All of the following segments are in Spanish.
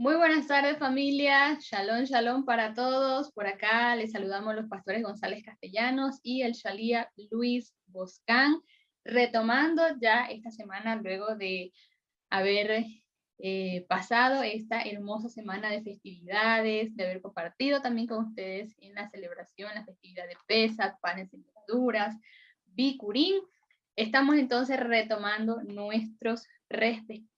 Muy buenas tardes, familia. Shalom, shalom para todos. Por acá les saludamos los pastores González Castellanos y el Shalía Luis Boscán, retomando ya esta semana luego de haber pasado esta hermosa semana de festividades, de haber compartido también con ustedes en la celebración, la festividad de Pesach, panes y levaduras, Bikurim. Estamos entonces retomando nuestros respectivos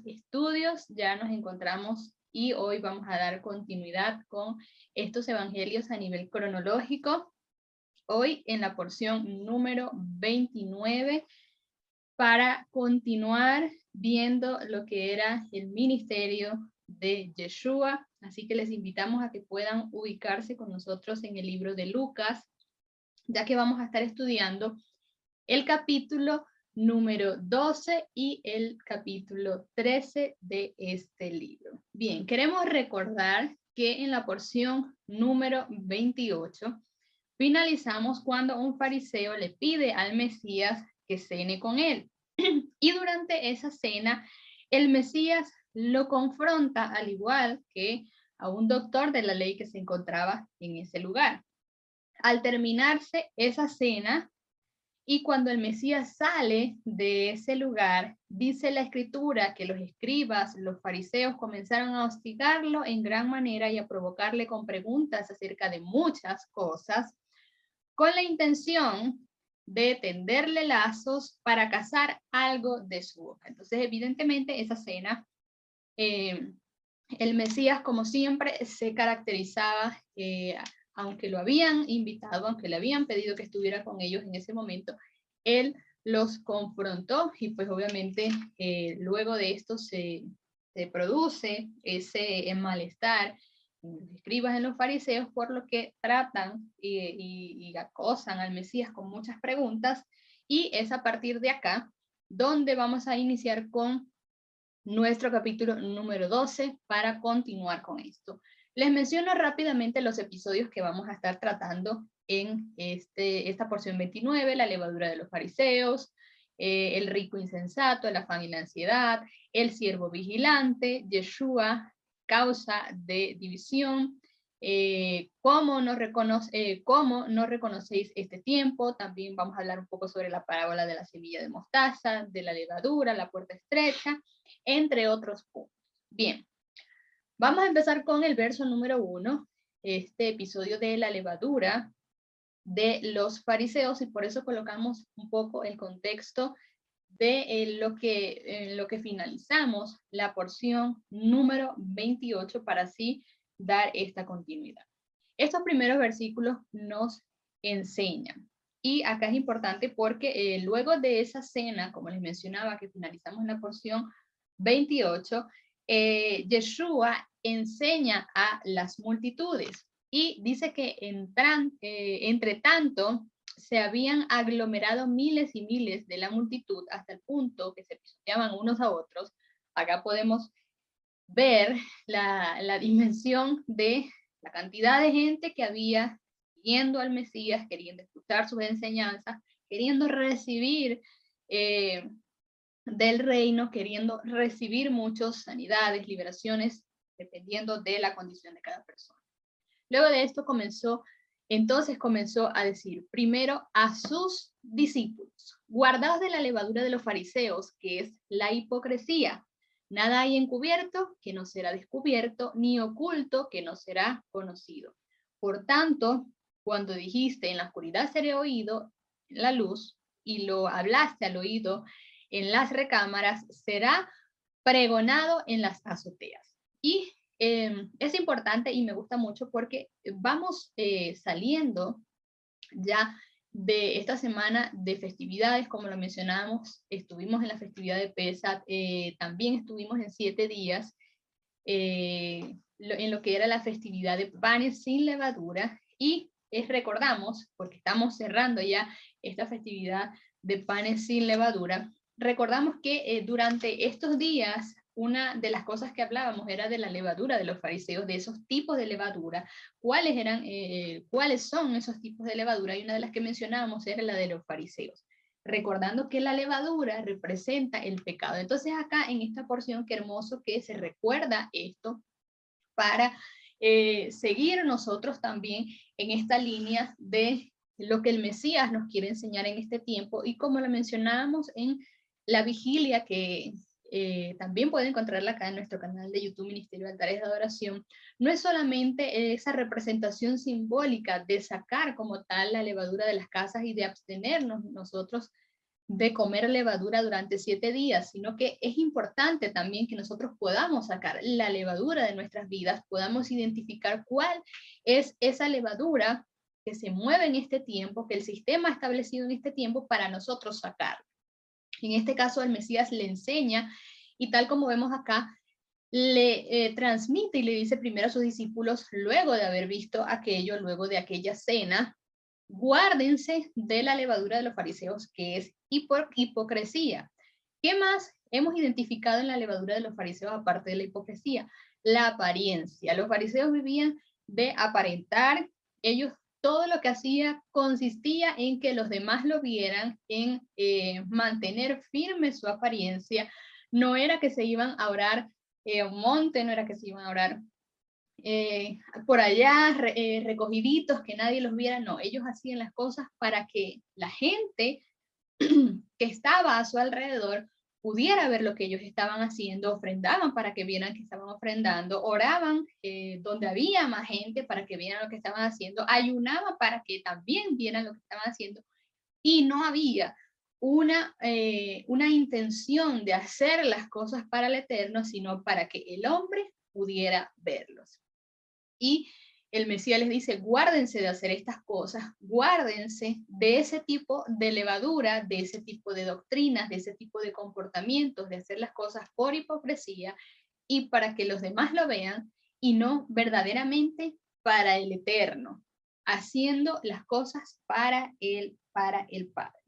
estudios. Ya nos encontramos y hoy vamos a dar continuidad con estos evangelios a nivel cronológico. Hoy en la porción número 29 para continuar viendo lo que era el ministerio de Yeshua. Así que les invitamos a que puedan ubicarse con nosotros en el libro de Lucas, ya que vamos a estar estudiando el capítulo número 12 y el capítulo 13 de este libro. Bien, queremos recordar que en la porción número 28 finalizamos cuando un fariseo le pide al Mesías que cene con él. Y durante esa cena, el Mesías lo confronta al igual que a un doctor de la ley que se encontraba en ese lugar. Al terminarse esa cena, y cuando el Mesías sale de ese lugar, dice la escritura que los escribas, los fariseos, comenzaron a hostigarlo en gran manera y a provocarle con preguntas acerca de muchas cosas, con la intención de tenderle lazos para cazar algo de su boca. Entonces, evidentemente, esa cena, el Mesías, como siempre, se caracterizaba, aunque lo habían invitado, aunque le habían pedido que estuviera con ellos en ese momento, él los confrontó y pues obviamente luego de esto se produce ese malestar en los escribas, en los fariseos, por lo que tratan y acosan al Mesías con muchas preguntas, y es a partir de acá donde vamos a iniciar con nuestro capítulo número 12 para continuar con esto. Les menciono rápidamente los episodios que vamos a estar tratando en esta porción 29, la levadura de los fariseos, el rico insensato, el afán y la ansiedad, el siervo vigilante, Yeshua, causa de división, cómo no reconocéis este tiempo. También vamos a hablar un poco sobre la parábola de la semilla de mostaza, de la levadura, la puerta estrecha, entre otros puntos. Bien, vamos a empezar con el verso número 1, este episodio de la levadura de los fariseos, y por eso colocamos un poco el contexto de lo que finalizamos la porción número 28 para así dar esta continuidad. Estos primeros versículos nos enseñan, y acá es importante porque luego de esa cena, como les mencionaba, que finalizamos en la porción 28, Yeshua enseña a las multitudes y dice que entre tanto se habían aglomerado miles y miles de la multitud hasta el punto que se pisoteaban unos a otros. Acá podemos ver la dimensión de la cantidad de gente que había siguiendo al Mesías, queriendo escuchar sus enseñanzas, queriendo recibir del reino, queriendo recibir muchas sanidades, liberaciones, dependiendo de la condición de cada persona. Luego de esto comenzó a decir primero a sus discípulos: guardaos de la levadura de los fariseos, que es la hipocresía. Nada hay encubierto que no será descubierto, ni oculto que no será conocido. Por tanto, cuando dijiste en la oscuridad seré oído en la luz, y lo hablaste al oído en las recámaras, será pregonado en las azoteas. Y es importante y me gusta mucho porque vamos saliendo ya de esta semana de festividades. Como lo mencionábamos, estuvimos en la festividad de Pesach, también estuvimos en 7 días en lo que era la festividad de panes sin levadura, y recordamos, porque estamos cerrando ya esta festividad de panes sin levadura, recordamos que durante estos días una de las cosas que hablábamos era de la levadura de los fariseos, de esos tipos de levadura, cuáles son esos tipos de levadura, y una de las que mencionábamos era la de los fariseos, recordando que la levadura representa el pecado. Entonces acá en esta porción, qué hermoso que se recuerda esto, para seguir nosotros también en esta línea de lo que el Mesías nos quiere enseñar en este tiempo, y como lo mencionábamos en la vigilia, que también pueden encontrarla acá en nuestro canal de YouTube, Ministerio de Altares de Adoración, no es solamente esa representación simbólica de sacar como tal la levadura de las casas y de abstenernos nosotros de comer levadura durante 7 días, sino que es importante también que nosotros podamos sacar la levadura de nuestras vidas, podamos identificar cuál es esa levadura que se mueve en este tiempo, que el sistema ha establecido en este tiempo para nosotros sacar. En este caso, el Mesías le enseña, y tal como vemos acá, le transmite y le dice primero a sus discípulos, luego de haber visto aquello, luego de aquella cena, guárdense de la levadura de los fariseos, que es hipocresía. ¿Qué más hemos identificado en la levadura de los fariseos aparte de la hipocresía? La apariencia. Los fariseos vivían de aparentar. Ellos, todo lo que hacía consistía en que los demás lo vieran, en mantener firme su apariencia. No era que se iban a orar a un monte, no era que se iban a orar por allá recogiditos, que nadie los viera. No, ellos hacían las cosas para que la gente que estaba a su alrededor pudiera ver lo que ellos estaban haciendo, ofrendaban para que vieran que estaban ofrendando, oraban donde había más gente para que vieran lo que estaban haciendo, ayunaban para que también vieran lo que estaban haciendo, y no había una intención de hacer las cosas para el Eterno, sino para que el hombre pudiera verlos. Y el Mesías les dice, guárdense de hacer estas cosas, guárdense de ese tipo de levadura, de ese tipo de doctrinas, de ese tipo de comportamientos, de hacer las cosas por hipocresía y para que los demás lo vean, y no verdaderamente para el Eterno, haciendo las cosas para el Padre.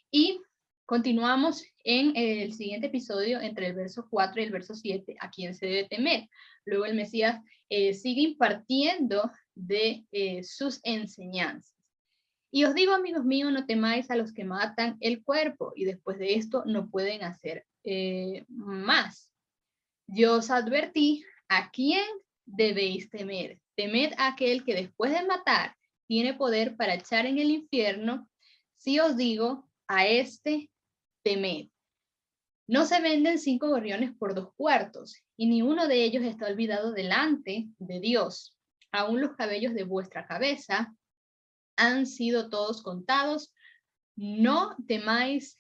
Y continuamos en el siguiente episodio, entre el verso 4 y el verso 7, a quién se debe temer. Luego el Mesías sigue impartiendo de sus enseñanzas. Y os digo, amigos míos, no temáis a los que matan el cuerpo, y después de esto no pueden hacer más. Yo os advertí a quién debéis temer. Temed a aquel que después de matar tiene poder para echar en el infierno. Si os digo, a este temed. No se venden 5 gorriones por 2 cuartos, y ni uno de ellos está olvidado delante de Dios. Aún los cabellos de vuestra cabeza han sido todos contados. No temáis,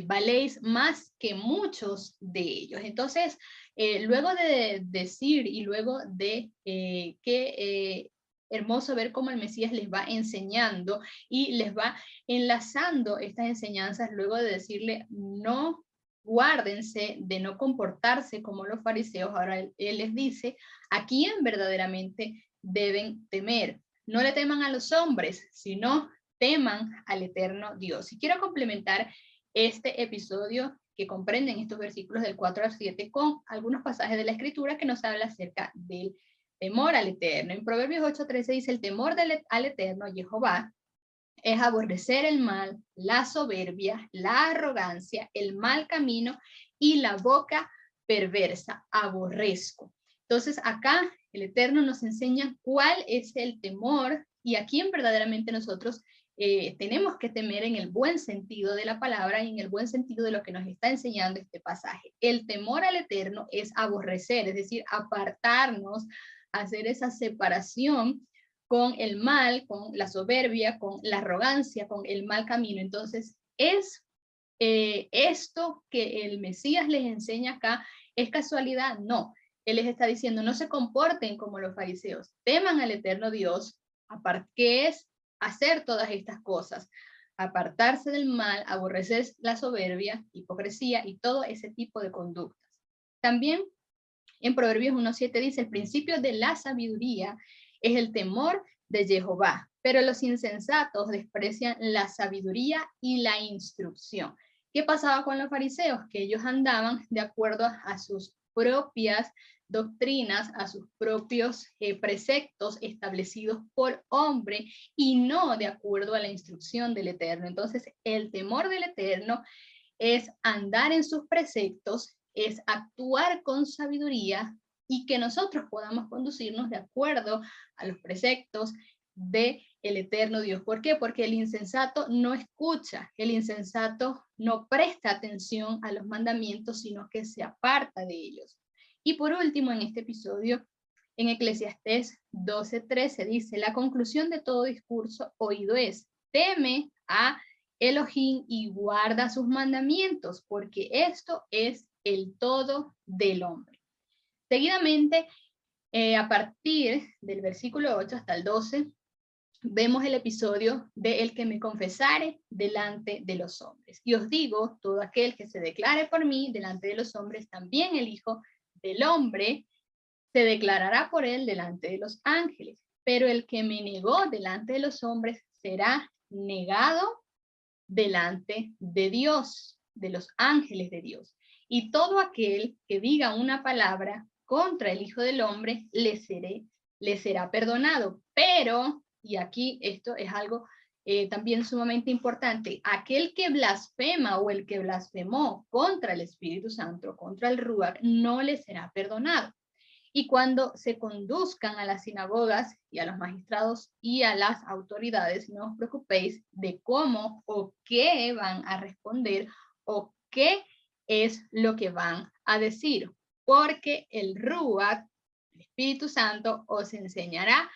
valéis más que muchos de ellos. Entonces, luego de decir y luego de que hermoso ver cómo el Mesías les va enseñando y les va enlazando estas enseñanzas, luego de decirle, no, guárdense de no comportarse como los fariseos. Ahora él les dice a quién verdaderamente deben temer. No le teman a los hombres, sino teman al eterno Dios. Y quiero complementar este episodio que comprenden estos versículos del 4 al 7 con algunos pasajes de la Escritura que nos habla acerca del temor al Eterno. En Proverbios 8:13 dice, el temor al Eterno, Jehová, es aborrecer el mal, la soberbia, la arrogancia, el mal camino y la boca perversa. Aborrezco. Entonces acá el Eterno nos enseña cuál es el temor y a quién verdaderamente nosotros tenemos que temer en el buen sentido de la palabra y en el buen sentido de lo que nos está enseñando este pasaje. El temor al Eterno es aborrecer, es decir, apartarnos, hacer esa separación con el mal, con la soberbia, con la arrogancia, con el mal camino. Entonces, es esto que el Mesías les enseña acá, ¿es casualidad? No. Él les está diciendo, no se comporten como los fariseos, teman al eterno Dios, que es hacer todas estas cosas, apartarse del mal, aborrecer la soberbia, hipocresía y todo ese tipo de conductas. También en Proverbios 1:7 dice, el principio de la sabiduría es el temor de Jehová, pero los insensatos desprecian la sabiduría y la instrucción. ¿Qué pasaba con los fariseos? Que ellos andaban de acuerdo a sus propias doctrinas, a sus propios preceptos establecidos por hombre y no de acuerdo a la instrucción del Eterno. Entonces, el temor del Eterno es andar en sus preceptos, es actuar con sabiduría, y que nosotros podamos conducirnos de acuerdo a los preceptos del eterno Dios. ¿Por qué? Porque el insensato no escucha, el insensato no presta atención a los mandamientos, sino que se aparta de ellos. Y por último, en este episodio, en Eclesiastés 12:13 dice, la conclusión de todo discurso oído es, teme a Elohim y guarda sus mandamientos, porque esto es el todo del hombre. Seguidamente, a partir del versículo 8 hasta el 12, vemos el episodio de el que me confesare delante de los hombres. Y os digo, todo aquel que se declare por mí delante de los hombres, también el Hijo del Hombre se declarará por él delante de los ángeles. Pero el que me negó delante de los hombres será negado delante de Dios, de los ángeles de Dios. Y todo aquel que diga una palabra contra el Hijo del Hombre le será perdonado. Pero, y aquí esto es algo también sumamente importante, aquel que blasfema o el que blasfemó contra el Espíritu Santo, contra el Ruach, no le será perdonado. Y cuando se conduzcan a las sinagogas y a los magistrados y a las autoridades, no os preocupéis de cómo o qué van a responder o qué es lo que van a decir, porque el Ruach, el Espíritu Santo, os enseñará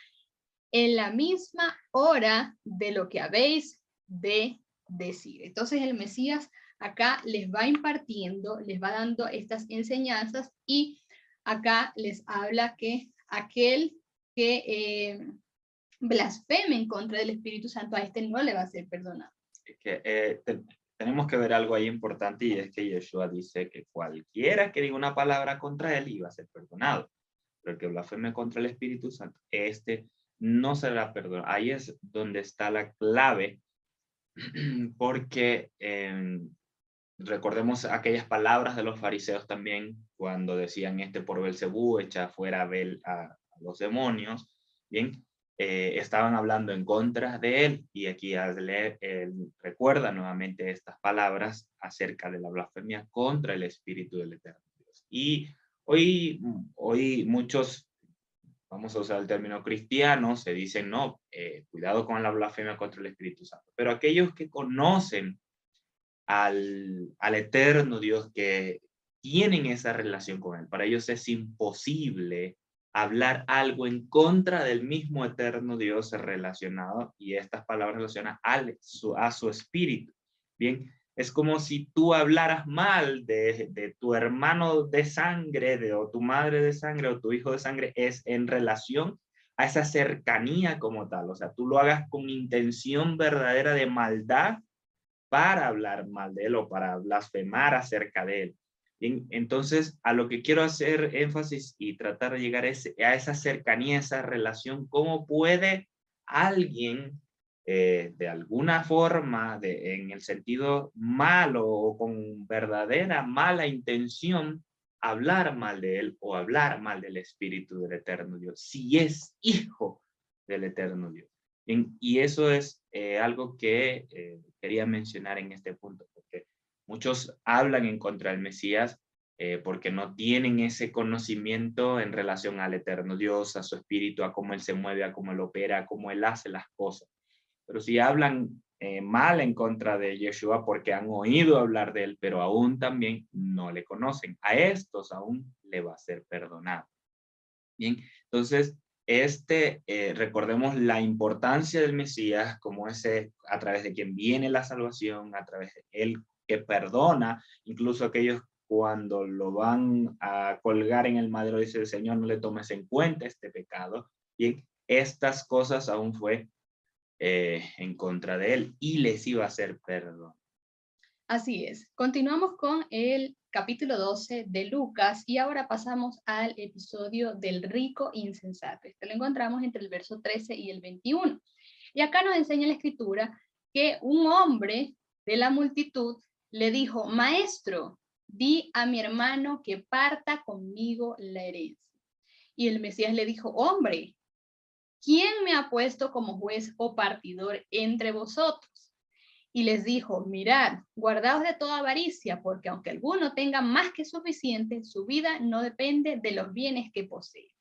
en la misma hora de lo que habéis de decir. Entonces el Mesías acá les va impartiendo, les va dando estas enseñanzas y acá les habla que aquel que blasfeme en contra del Espíritu Santo, a este no le va a ser perdonado. Es que, tenemos que ver algo ahí importante, y es que Yeshua dice que cualquiera que diga una palabra contra él iba a ser perdonado, pero el que blasfeme contra el Espíritu Santo, este no será perdonado. Ahí es donde está la clave, porque recordemos aquellas palabras de los fariseos también, cuando decían por Belcebú echa fuera a los demonios, bien, estaban hablando en contra de él, y aquí al leer, él recuerda nuevamente estas palabras acerca de la blasfemia contra el Espíritu del Eterno Dios. Y hoy muchos, vamos a usar el término cristiano, se dicen, no, cuidado con la blasfemia contra el Espíritu Santo, pero aquellos que conocen al eterno Dios, que tienen esa relación con él, para ellos es imposible hablar algo en contra del mismo eterno Dios relacionado, y estas palabras relacionan a su espíritu. Bien, es como si tú hablaras mal de tu hermano de sangre, o tu madre de sangre, o tu hijo de sangre, es en relación a esa cercanía como tal. O sea, tú lo hagas con intención verdadera de maldad para hablar mal de él o para blasfemar acerca de él. Bien, entonces, a lo que quiero hacer énfasis y tratar de llegar a esa cercanía, esa relación, ¿cómo puede alguien de alguna forma, en el sentido malo o con verdadera mala intención, hablar mal de él o hablar mal del Espíritu del Eterno Dios, si es hijo del Eterno Dios? Bien, y eso es algo que quería mencionar en este punto, porque muchos hablan en contra del Mesías porque no tienen ese conocimiento en relación al eterno Dios, a su espíritu, a cómo él se mueve, a cómo él opera, a cómo él hace las cosas. Pero si hablan mal en contra de Yeshua porque han oído hablar de él, pero aún también no le conocen, a estos aún le va a ser perdonado. Bien, entonces, recordemos la importancia del Mesías como ese a través de quien viene la salvación, a través de él que perdona, incluso aquellos cuando lo van a colgar en el madero, dice el Señor, no le tomes en cuenta este pecado. Bien, estas cosas aún fue en contra de él y les iba a hacer perdón. Así es. Continuamos con el capítulo 12 de Lucas y ahora pasamos al episodio del rico insensato. Esto lo encontramos entre el verso 13 y el 21. Y acá nos enseña la escritura que un hombre de la multitud le dijo, maestro, di a mi hermano que parta conmigo la herencia. Y el Mesías le dijo, hombre, ¿quién me ha puesto como juez o partidor entre vosotros? y les dijo, mirad, guardaos de toda avaricia, porque aunque alguno tenga más que suficiente, su vida no depende de los bienes que posee.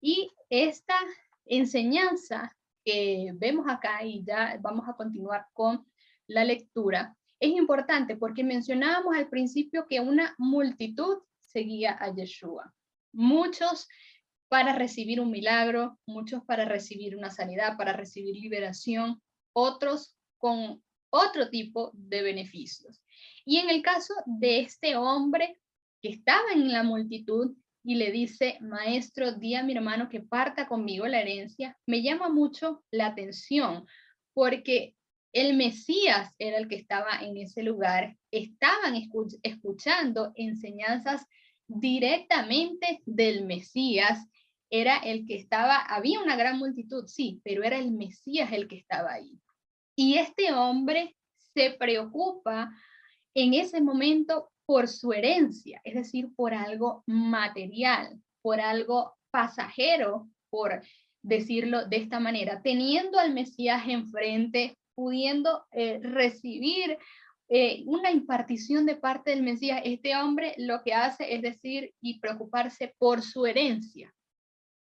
Y esta enseñanza que vemos acá, y ya vamos a continuar con la lectura, es importante porque mencionábamos al principio que una multitud seguía a Yeshua. Muchos para recibir un milagro, muchos para recibir una sanidad, para recibir liberación, otros con otro tipo de beneficios. Y en el caso de este hombre que estaba en la multitud y le dice, maestro, di a mi hermano que parta conmigo la herencia, me llama mucho la atención porque el Mesías era el que estaba en ese lugar, estaban escuchando enseñanzas directamente del Mesías, era el que estaba, había una gran multitud, sí, pero era el Mesías el que estaba ahí. Y este hombre se preocupa en ese momento por su herencia, es decir, por algo material, por algo pasajero, por decirlo de esta manera, teniendo al Mesías enfrente, pudiendo recibir una impartición de parte del Mesías, este hombre lo que hace es decir y preocuparse por su herencia.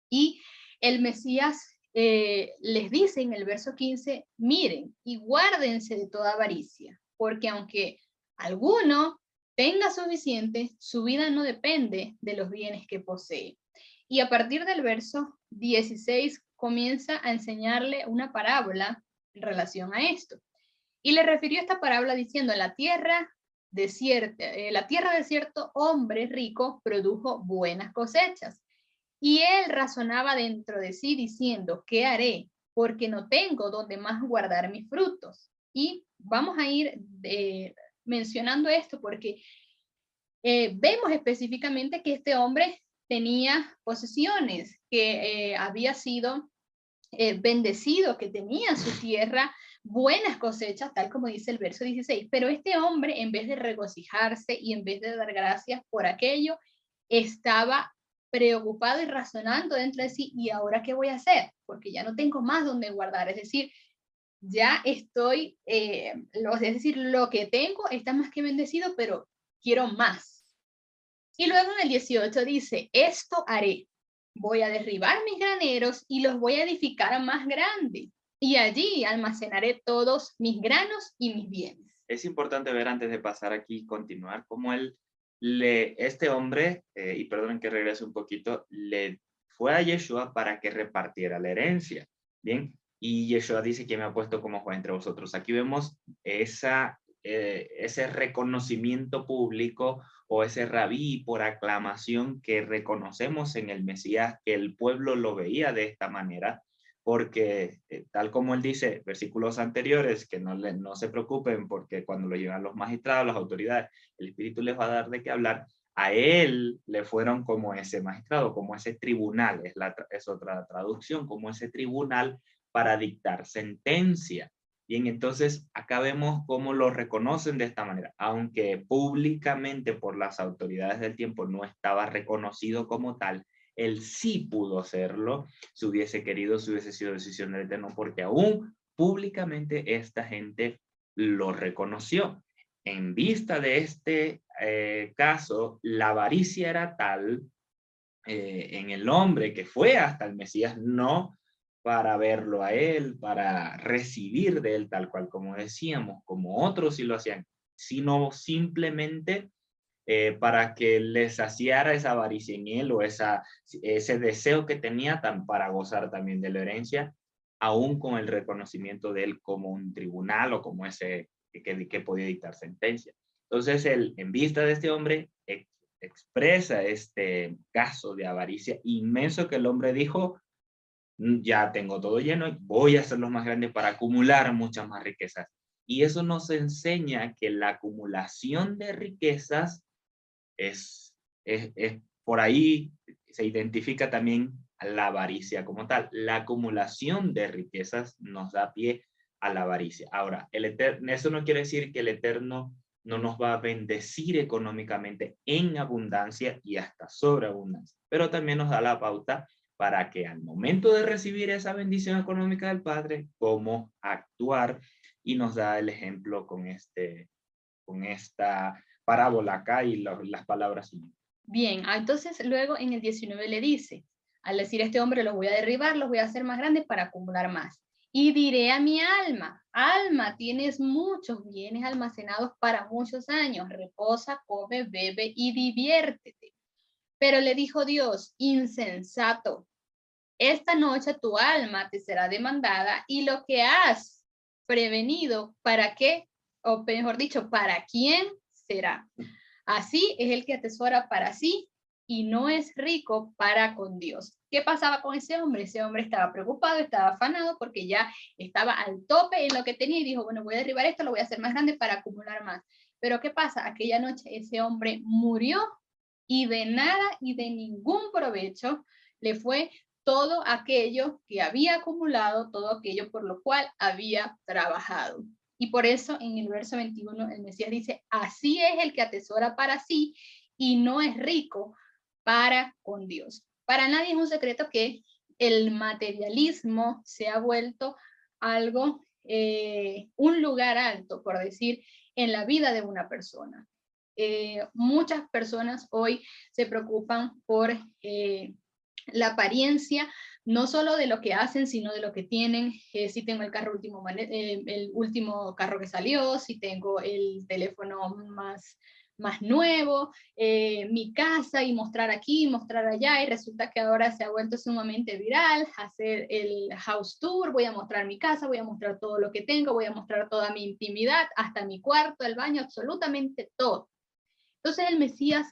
Y el Mesías les dice en el verso 15, miren y guárdense de toda avaricia, porque aunque alguno tenga suficiente, su vida no depende de los bienes que posee. Y a partir del verso 16 comienza a enseñarle una parábola en relación a esto. Y le refirió esta parábola diciendo, la tierra de cierto hombre rico produjo buenas cosechas. Y él razonaba dentro de sí diciendo, ¿qué haré? Porque no tengo donde más guardar mis frutos. Y vamos a ir mencionando esto porque vemos específicamente que este hombre tenía posesiones, que había sido bendecido, que tenía su tierra buenas cosechas, tal como dice el verso 16. Pero este hombre, en vez de regocijarse y en vez de dar gracias por aquello, estaba preocupado y razonando dentro de sí, ¿y ahora qué voy a hacer? Porque ya no tengo más donde guardar, es decir, ya estoy, es decir, lo que tengo está más que bendecido, pero quiero más. Y luego en el 18 dice, esto haré, voy a derribar mis graneros y los voy a edificar más grandes, y allí almacenaré todos mis granos y mis bienes. Es importante ver antes de pasar aquí y continuar cómo este hombre, y perdonen que regrese un poquito, le fue a Yeshua para que repartiera la herencia. Bien, y Yeshua dice que me ha puesto como juez entre vosotros. Aquí vemos ese reconocimiento público o ese rabí por aclamación que reconocemos en el Mesías, que el pueblo lo veía de esta manera, porque tal como él dice, versículos anteriores, que no se preocupen porque cuando lo llevan los magistrados, las autoridades, el Espíritu les va a dar de qué hablar. A él le fueron como ese magistrado, como ese tribunal, es otra traducción, como ese tribunal para dictar sentencia. Bien, entonces acá vemos cómo lo reconocen de esta manera, aunque públicamente por las autoridades del tiempo no estaba reconocido como tal, él sí pudo hacerlo, si hubiese querido, si hubiese sido decisión del Eterno, porque aún públicamente esta gente lo reconoció. En vista de este caso, la avaricia era tal en el hombre que fue hasta el Mesías, no para verlo a él, para recibir de él tal cual como decíamos, como otros sí lo hacían, sino simplemente para que les saciara esa avaricia en él o ese deseo que tenía para gozar también de la herencia, aún con el reconocimiento de él como un tribunal o como ese que podía dictar sentencia. Entonces, él, en vista de este hombre, expresa este caso de avaricia inmenso que el hombre dijo, ya tengo todo lleno, voy a hacerlo más grande para acumular muchas más riquezas. Y eso nos enseña que la acumulación de riquezas es por ahí se identifica también la avaricia como tal. La acumulación de riquezas nos da pie a la avaricia. Ahora, eso no quiere decir que el Eterno no nos va a bendecir económicamente en abundancia y hasta sobreabundancia, pero también nos da la pauta para que al momento de recibir esa bendición económica del Padre, cómo actuar y nos da el ejemplo con esta parábola acá y las palabras siguientes. Bien, entonces luego en el 19 le dice, al decir este hombre, los voy a derribar, los voy a hacer más grandes para acumular más. Y diré a mi alma, alma, tienes muchos bienes almacenados para muchos años, reposa, come, bebe y diviértete. Pero le dijo Dios, insensato, esta noche tu alma te será demandada y lo que has prevenido, ¿para qué? O mejor dicho, ¿para quién será? Así es el que atesora para sí y no es rico para con Dios. ¿Qué pasaba con ese hombre? Ese hombre estaba preocupado, estaba afanado porque ya estaba al tope en lo que tenía y dijo, bueno, voy a derribar esto, lo voy a hacer más grande para acumular más. Pero ¿qué pasa? Aquella noche ese hombre murió y de nada y de ningún provecho le fue todo aquello que había acumulado, todo aquello por lo cual había trabajado. Y por eso en el verso 21 el Mesías dice, así es el que atesora para sí y no es rico para con Dios. Para nadie es un secreto que el materialismo se ha vuelto algo, un lugar alto, por decir, en la vida de una persona. Muchas personas hoy se preocupan por la apariencia, no solo de lo que hacen, sino de lo que tienen. Si tengo el carro el último carro que salió, si tengo el teléfono más nuevo, mi casa y mostrar aquí, mostrar allá, y resulta que ahora se ha vuelto sumamente viral, hacer el house tour, voy a mostrar mi casa, voy a mostrar todo lo que tengo, voy a mostrar toda mi intimidad, hasta mi cuarto, el baño, absolutamente todo. Entonces el Mesías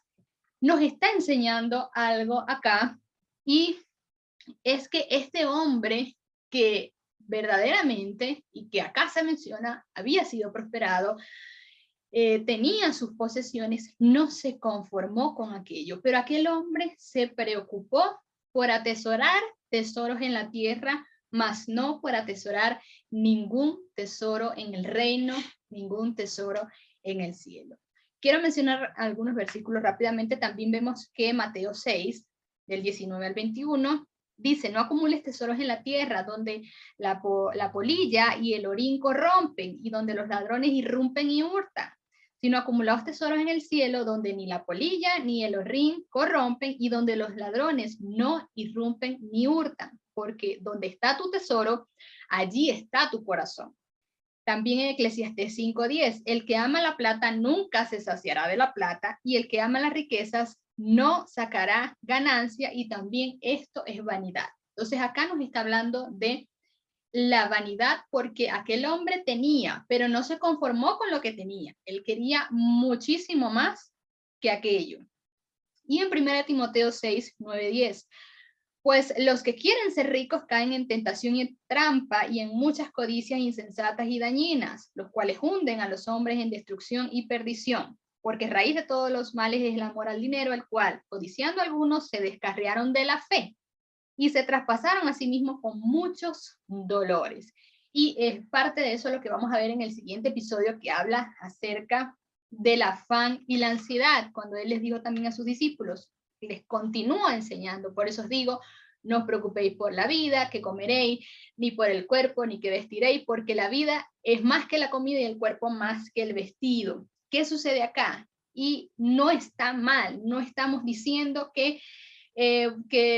nos está enseñando algo acá y es que este hombre que verdaderamente, y que acá se menciona, había sido prosperado, tenía sus posesiones, no se conformó con aquello, pero aquel hombre se preocupó por atesorar tesoros en la tierra, mas no por atesorar ningún tesoro en el reino, ningún tesoro en el cielo. Quiero mencionar algunos versículos rápidamente. También vemos que Mateo 6, del 19 al 21, dice, no acumules tesoros en la tierra donde la polilla y el orín corrompen y donde los ladrones irrumpen y hurtan, sino acumulados tesoros en el cielo donde ni la polilla ni el orín corrompen y donde los ladrones no irrumpen ni hurtan, porque donde está tu tesoro, allí está tu corazón. También en Eclesiastés 5:10, el que ama la plata nunca se saciará de la plata y el que ama las riquezas no sacará ganancia, y también esto es vanidad. Entonces acá nos está hablando de la vanidad, porque aquel hombre tenía, pero no se conformó con lo que tenía. Él quería muchísimo más que aquello. Y en 1 Timoteo 6, 9, 10, pues los que quieren ser ricos caen en tentación y en trampa y en muchas codicias insensatas y dañinas, los cuales hunden a los hombres en destrucción y perdición. Porque raíz de todos los males es el amor al dinero, el cual, codiciando algunos, se descarriaron de la fe y se traspasaron a sí mismos con muchos dolores. Y es parte de eso lo que vamos a ver en el siguiente episodio, que habla acerca del afán y la ansiedad, cuando él les dijo también a sus discípulos, les continúa enseñando. Por eso os digo, no os preocupéis por la vida, que comeréis, ni por el cuerpo, ni que vestiréis, porque la vida es más que la comida y el cuerpo más que el vestido. ¿Qué sucede acá? Y no está mal, no estamos diciendo que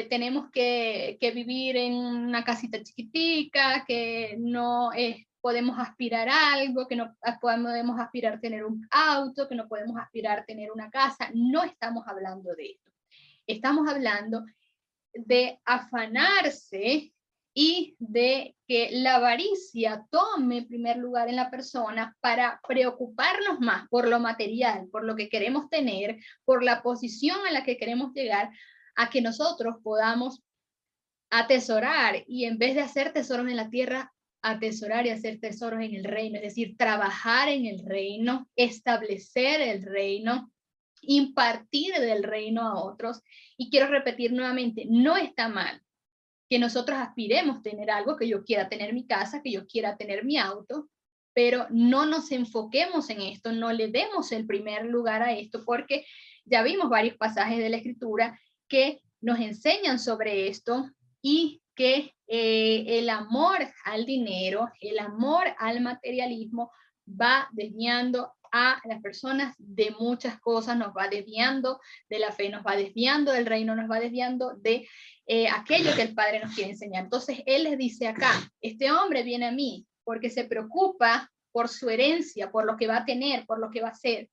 tenemos que vivir en una casita chiquitica, que no podemos aspirar a algo, que no podemos aspirar a tener un auto, que no podemos aspirar a tener una casa. No estamos hablando de esto. Estamos hablando de afanarse y de que la avaricia tome primer lugar en la persona para preocuparnos más por lo material, por lo que queremos tener, por la posición a la que queremos llegar, a que nosotros podamos atesorar, y en vez de hacer tesoros en la tierra, atesorar y hacer tesoros en el reino, es decir, trabajar en el reino, establecer el reino, impartir del reino a otros. Y quiero repetir nuevamente, no está mal que nosotros aspiremos tener algo, que yo quiera tener mi casa, que yo quiera tener mi auto, pero no nos enfoquemos en esto, no le demos el primer lugar a esto, porque ya vimos varios pasajes de la Escritura que nos enseñan sobre esto, y que el amor al dinero, el amor al materialismo va desviando a las personas de muchas cosas, nos va desviando de la fe, nos va desviando del reino, nos va desviando de aquello que el Padre nos quiere enseñar. Entonces Él les dice acá, este hombre viene a mí porque se preocupa por su herencia, por lo que va a tener, por lo que va a hacer,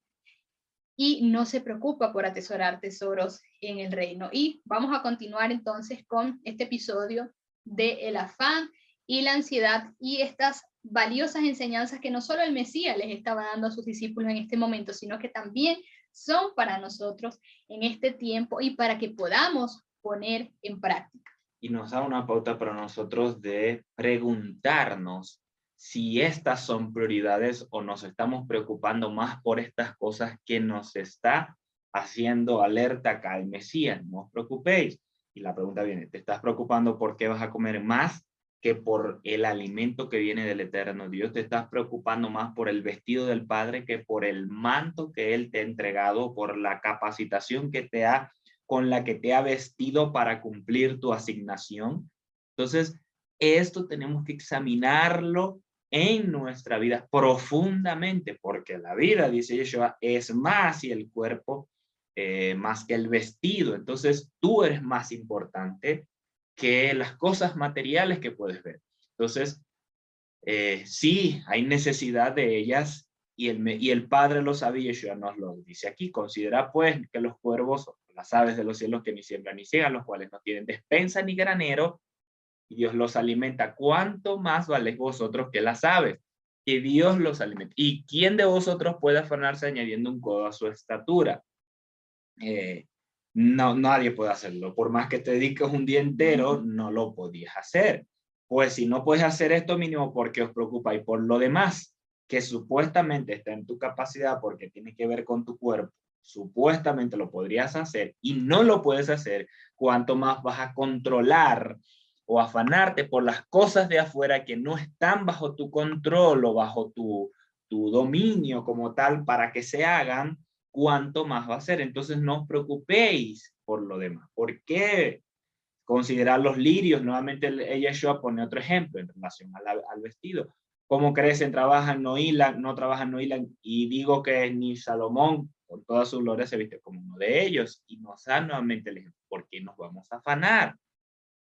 y no se preocupa por atesorar tesoros en el reino. Y vamos a continuar entonces con este episodio de el afán y la ansiedad y estas valiosas enseñanzas que no solo el Mesías les estaba dando a sus discípulos en este momento, sino que también son para nosotros en este tiempo y para que podamos poner en práctica. Y nos da una pauta para nosotros de preguntarnos si estas son prioridades o nos estamos preocupando más por estas cosas que nos está haciendo alerta acá el Mesías. No os preocupéis. Y la pregunta viene, ¿te estás preocupando por qué vas a comer más que por el alimento que viene del eterno Dios? ¿Te estás preocupando más por el vestido del Padre que por el manto que Él te ha entregado, por la capacitación con la que te ha vestido para cumplir tu asignación? Entonces, esto tenemos que examinarlo en nuestra vida profundamente, porque la vida, dice Yeshua, es más y el cuerpo más que el vestido. Entonces, tú eres más importante que las cosas materiales que puedes ver. Entonces, sí, hay necesidad de ellas y el Padre lo sabe y Yeshua nos lo dice aquí. Considera pues que los cuervos, las aves de los cielos que ni siembran ni ciegan, los cuales no tienen despensa ni granero, y Dios los alimenta. ¿Cuánto más valéis vosotros que las aves? Que Dios los alimenta. ¿Y quién de vosotros puede afanarse añadiendo un codo a su estatura? No, nadie puede hacerlo. Por más que te dediques un día entero, no lo podías hacer. Pues si no puedes hacer esto mínimo, ¿por qué os preocupáis por lo demás? Que supuestamente está en tu capacidad porque tiene que ver con tu cuerpo. Supuestamente lo podrías hacer y no lo puedes hacer. ¿Cuánto más vas a controlar o afanarte por las cosas de afuera que no están bajo tu control o bajo tu dominio como tal para que se hagan? ¿Cuánto más va a ser? Entonces no os preocupéis por lo demás. ¿Por qué? Considerar los lirios. Nuevamente Yeshua pone otro ejemplo en relación al vestido. ¿Cómo crecen? Trabajan, no hilan, no trabajan, no hilan. Y digo que ni Salomón, con toda su gloria, se viste como uno de ellos. Y nos da nuevamente el ejemplo. ¿Por qué nos vamos a afanar?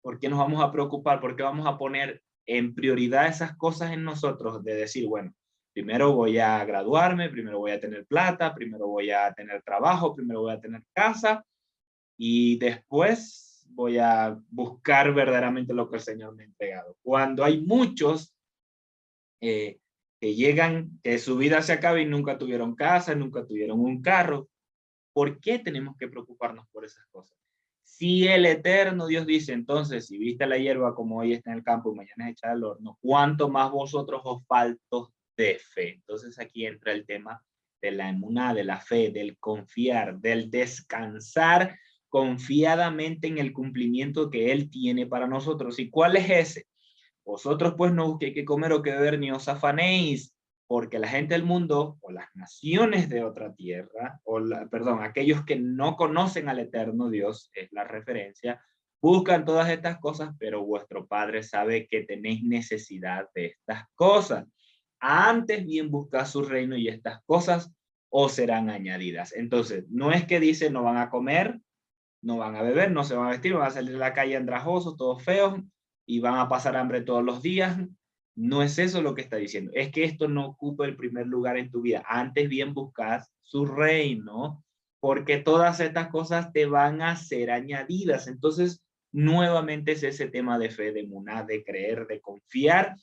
¿Por qué nos vamos a preocupar? ¿Por qué vamos a poner en prioridad esas cosas en nosotros? De decir, bueno, primero voy a graduarme, primero voy a tener plata, primero voy a tener trabajo, primero voy a tener casa y después voy a buscar verdaderamente lo que el Señor me ha entregado. Cuando hay muchos que llegan, que su vida se acaba y nunca tuvieron casa, nunca tuvieron un carro, ¿por qué tenemos que preocuparnos por esas cosas? Si el eterno Dios dice, entonces, si viste la hierba como hoy está en el campo y mañana es echada al horno, ¿cuánto más vosotros os faltos de fe? Entonces aquí entra el tema de la emuná, de la fe, del confiar, del descansar confiadamente en el cumplimiento que Él tiene para nosotros. ¿Y cuál es ese? Vosotros pues no busquéis qué comer o qué beber ni os afanéis, porque la gente del mundo o las naciones de otra tierra, perdón, aquellos que no conocen al eterno Dios, es la referencia, buscan todas estas cosas, pero vuestro Padre sabe que tenéis necesidad de estas cosas. Antes bien buscad su reino y estas cosas os serán añadidas. Entonces, no es que dice no van a comer, no van a beber, no se van a vestir, van a salir a la calle andrajosos, todos feos, y van a pasar hambre todos los días. No es eso lo que está diciendo. Es que esto no ocupa el primer lugar en tu vida. Antes bien buscad su reino, porque todas estas cosas te van a ser añadidas. Entonces, nuevamente es ese tema de fe, de emuná, de creer, de confiar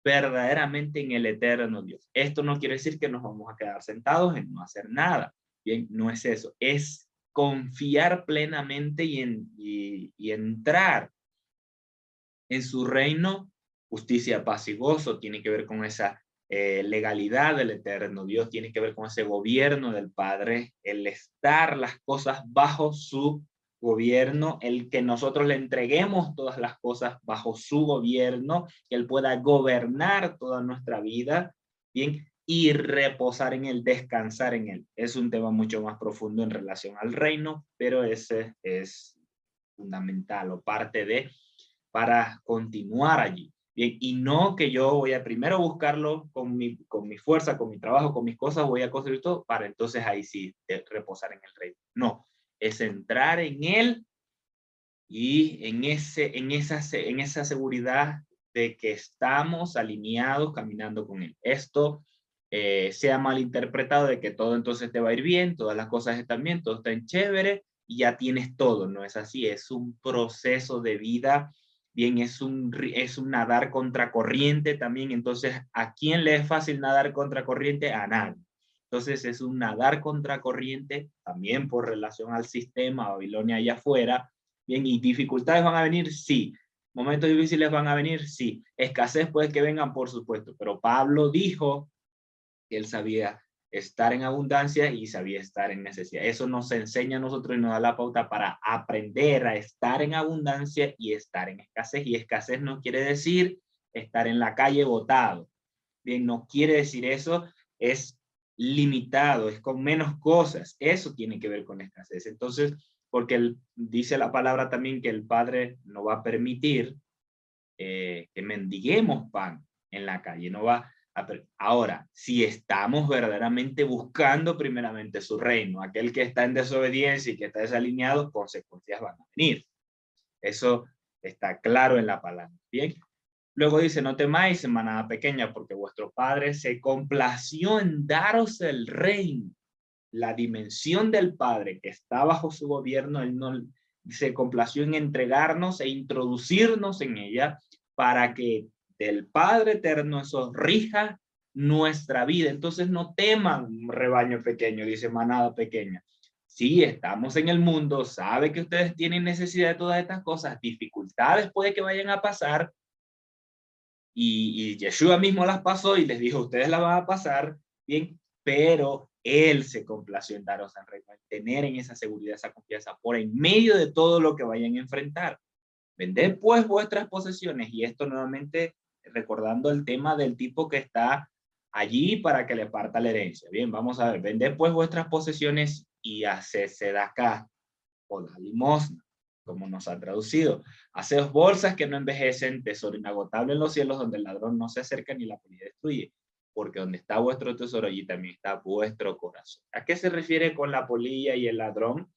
verdaderamente en el eterno Dios. Esto no quiere decir que nos vamos a quedar sentados en no hacer nada. Bien, no es eso. Es confiar plenamente y entrar en su reino. Justicia, paz y gozo tiene que ver con esa legalidad del eterno Dios, tiene que ver con ese gobierno del Padre, el estar las cosas bajo su gobierno, el que nosotros le entreguemos todas las cosas bajo su gobierno, que Él pueda gobernar toda nuestra vida, bien, y reposar en Él, descansar en Él. Es un tema mucho más profundo en relación al reino, pero ese es fundamental o parte de para continuar allí. Bien, y no que yo voy a primero buscarlo con mi fuerza, con mi trabajo, con mis cosas, voy a construir todo para entonces ahí sí reposar en el reino. No, es entrar en él y en esa seguridad de que estamos alineados caminando con él. Esto sea malinterpretado de que todo entonces te va a ir bien, todas las cosas están bien, todo está en chévere y ya tienes todo. No es así, es un proceso de vida. Bien, es un nadar contracorriente también. Entonces, ¿a quién le es fácil nadar contracorriente? A nadie. Entonces, es un nadar contracorriente también por relación al sistema, Babilonia allá afuera. Bien, ¿y dificultades van a venir? Sí. ¿Momentos difíciles van a venir? Sí. ¿Escasez puede que vengan? Por supuesto. Pero Pablo dijo que él sabía estar en abundancia y sabía estar en necesidad. Eso nos enseña a nosotros y nos da la pauta para aprender a estar en abundancia y estar en escasez. Y escasez no quiere decir estar en la calle botado. Bien, no quiere decir eso. Es limitado, es con menos cosas. Eso tiene que ver con escasez. Entonces, porque dice la palabra también que el Padre no va a permitir que mendiguemos pan en la calle. No va Ahora, si estamos verdaderamente buscando primeramente su reino, aquel que está en desobediencia y que está desalineado, consecuencias van a venir. Eso está claro en la palabra. Bien. Luego dice, no temáis, manada pequeña, porque vuestro Padre se complació en daros el reino. La dimensión del Padre que está bajo su gobierno, él no se complació en entregarnos e introducirnos en ella para que del Padre eterno eso rija nuestra vida. Entonces no teman, rebaño pequeño, dice manada pequeña. Sí, estamos en el mundo, sabe que ustedes tienen necesidad de todas estas cosas, dificultades puede que vayan a pasar, y Yeshua mismo las pasó y les dijo, ustedes las van a pasar bien, pero él se complació en daros al reino, en tener en esa seguridad, esa confianza, por en medio de todo lo que vayan a enfrentar. Vended pues vuestras posesiones, y esto nuevamente recordando el tema del tipo que está allí para que le parta la herencia. Bien, vamos a ver, vended pues vuestras posesiones y haced sedacá o la limosna, como nos ha traducido. Haceos bolsas que no envejecen, tesoro inagotable en los cielos, donde el ladrón no se acerca ni la polilla destruye, porque donde está vuestro tesoro, allí también está vuestro corazón. ¿A qué se refiere con la polilla y el ladrón?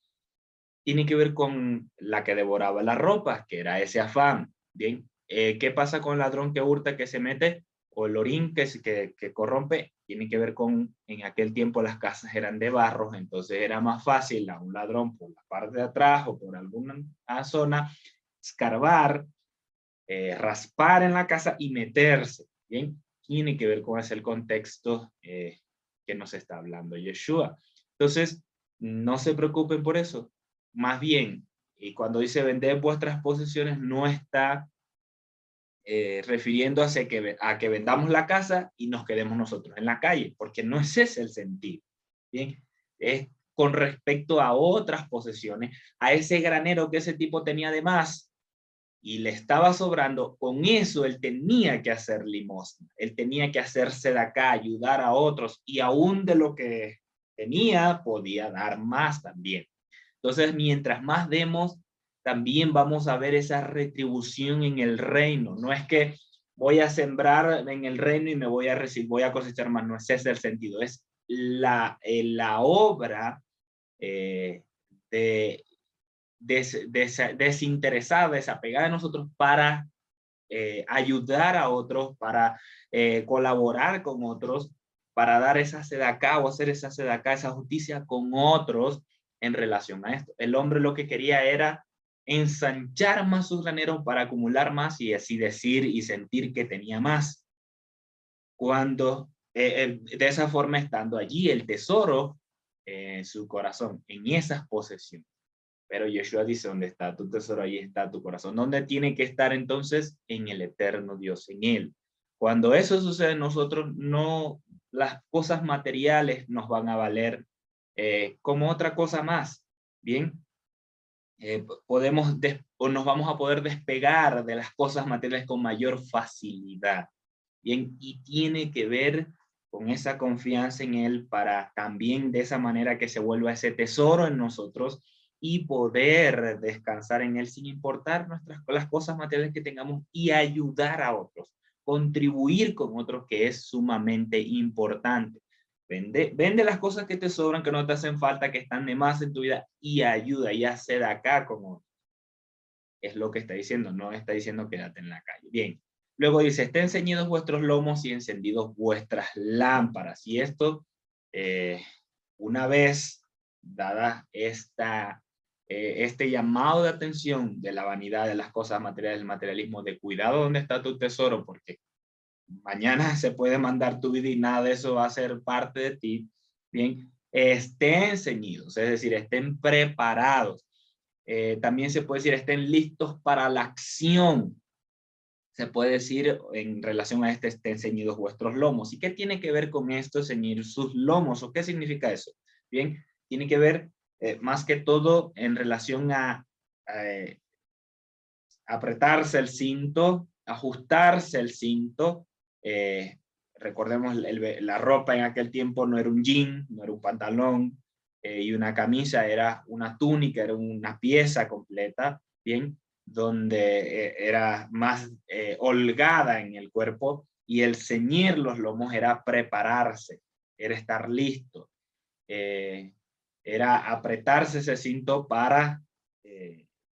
Tiene que ver con la que devoraba las ropas, que era ese afán. Bien, ¿qué pasa con el ladrón que hurta, que se mete? O el orín que corrompe, tiene que ver con, en aquel tiempo las casas eran de barro, entonces era más fácil a un ladrón por la parte de atrás o por alguna zona, escarbar, raspar en la casa y meterse. Bien, tiene que ver con ese el contexto que nos está hablando Yeshua. Entonces, no se preocupen por eso. Más bien, y cuando dice vender vuestras posesiones, no está refiriendo a que vendamos la casa y nos quedemos nosotros en la calle, porque no es ese el sentido. Bien, es con respecto a otras posesiones, a ese granero que ese tipo tenía de más y le estaba sobrando, con eso él tenía que hacer limosna, él tenía que hacerse de acá, ayudar a otros, y aún de lo que tenía podía dar más también. Entonces, mientras más demos, también vamos a ver esa retribución en el reino. No es que voy a sembrar en el reino y me voy a recibir, voy a cosechar más. No es ese el sentido. Es la obra de desinteresada, desapegada de nosotros para ayudar a otros, para colaborar con otros, para dar esa sedacá o hacer esa sedacá, esa justicia con otros en relación a esto. El hombre lo que quería era ensanchar más sus graneros para acumular más y así decir y sentir que tenía más. Cuando de esa forma, estando allí el tesoro en su corazón, en esas posesiones. Pero Yeshua dice, ¿dónde está tu tesoro? Ahí está tu corazón. ¿Dónde tiene que estar entonces? En el eterno Dios, en Él. Cuando eso sucede, nosotros no, las cosas materiales nos van a valer como otra cosa más. Bien, o nos vamos a poder despegar de las cosas materiales con mayor facilidad. Bien, y tiene que ver con esa confianza en Él para también de esa manera que se vuelva ese tesoro en nosotros y poder descansar en Él sin importar las cosas materiales que tengamos y ayudar a otros, contribuir con otros, que es sumamente importante. Vende las cosas que te sobran, que no te hacen falta, que están de más en tu vida, y ayuda y hace de acá como es lo que está diciendo, no está diciendo quédate en la calle. Bien, luego dice, estén ceñidos vuestros lomos y encendidos vuestras lámparas. Y esto, una vez dada este llamado de atención de la vanidad, de las cosas materiales, del materialismo, de cuidado donde está tu tesoro, porque mañana se puede mandar tu vida y nada de eso va a ser parte de ti. Bien, estén ceñidos, es decir, estén preparados. También se puede decir estén listos para la acción. Se puede decir en relación a estén ceñidos vuestros lomos. ¿Y qué tiene que ver con esto, ceñir sus lomos? ¿O qué significa eso? Bien, tiene que ver más que todo en relación a apretarse el cinto, ajustarse el cinto. Recordemos, la ropa en aquel tiempo no era un jean, no era un pantalón, y una camisa era una túnica, era una pieza completa, bien, donde era más holgada en el cuerpo, y el ceñir los lomos era prepararse, era estar listo, era apretarse ese cinto para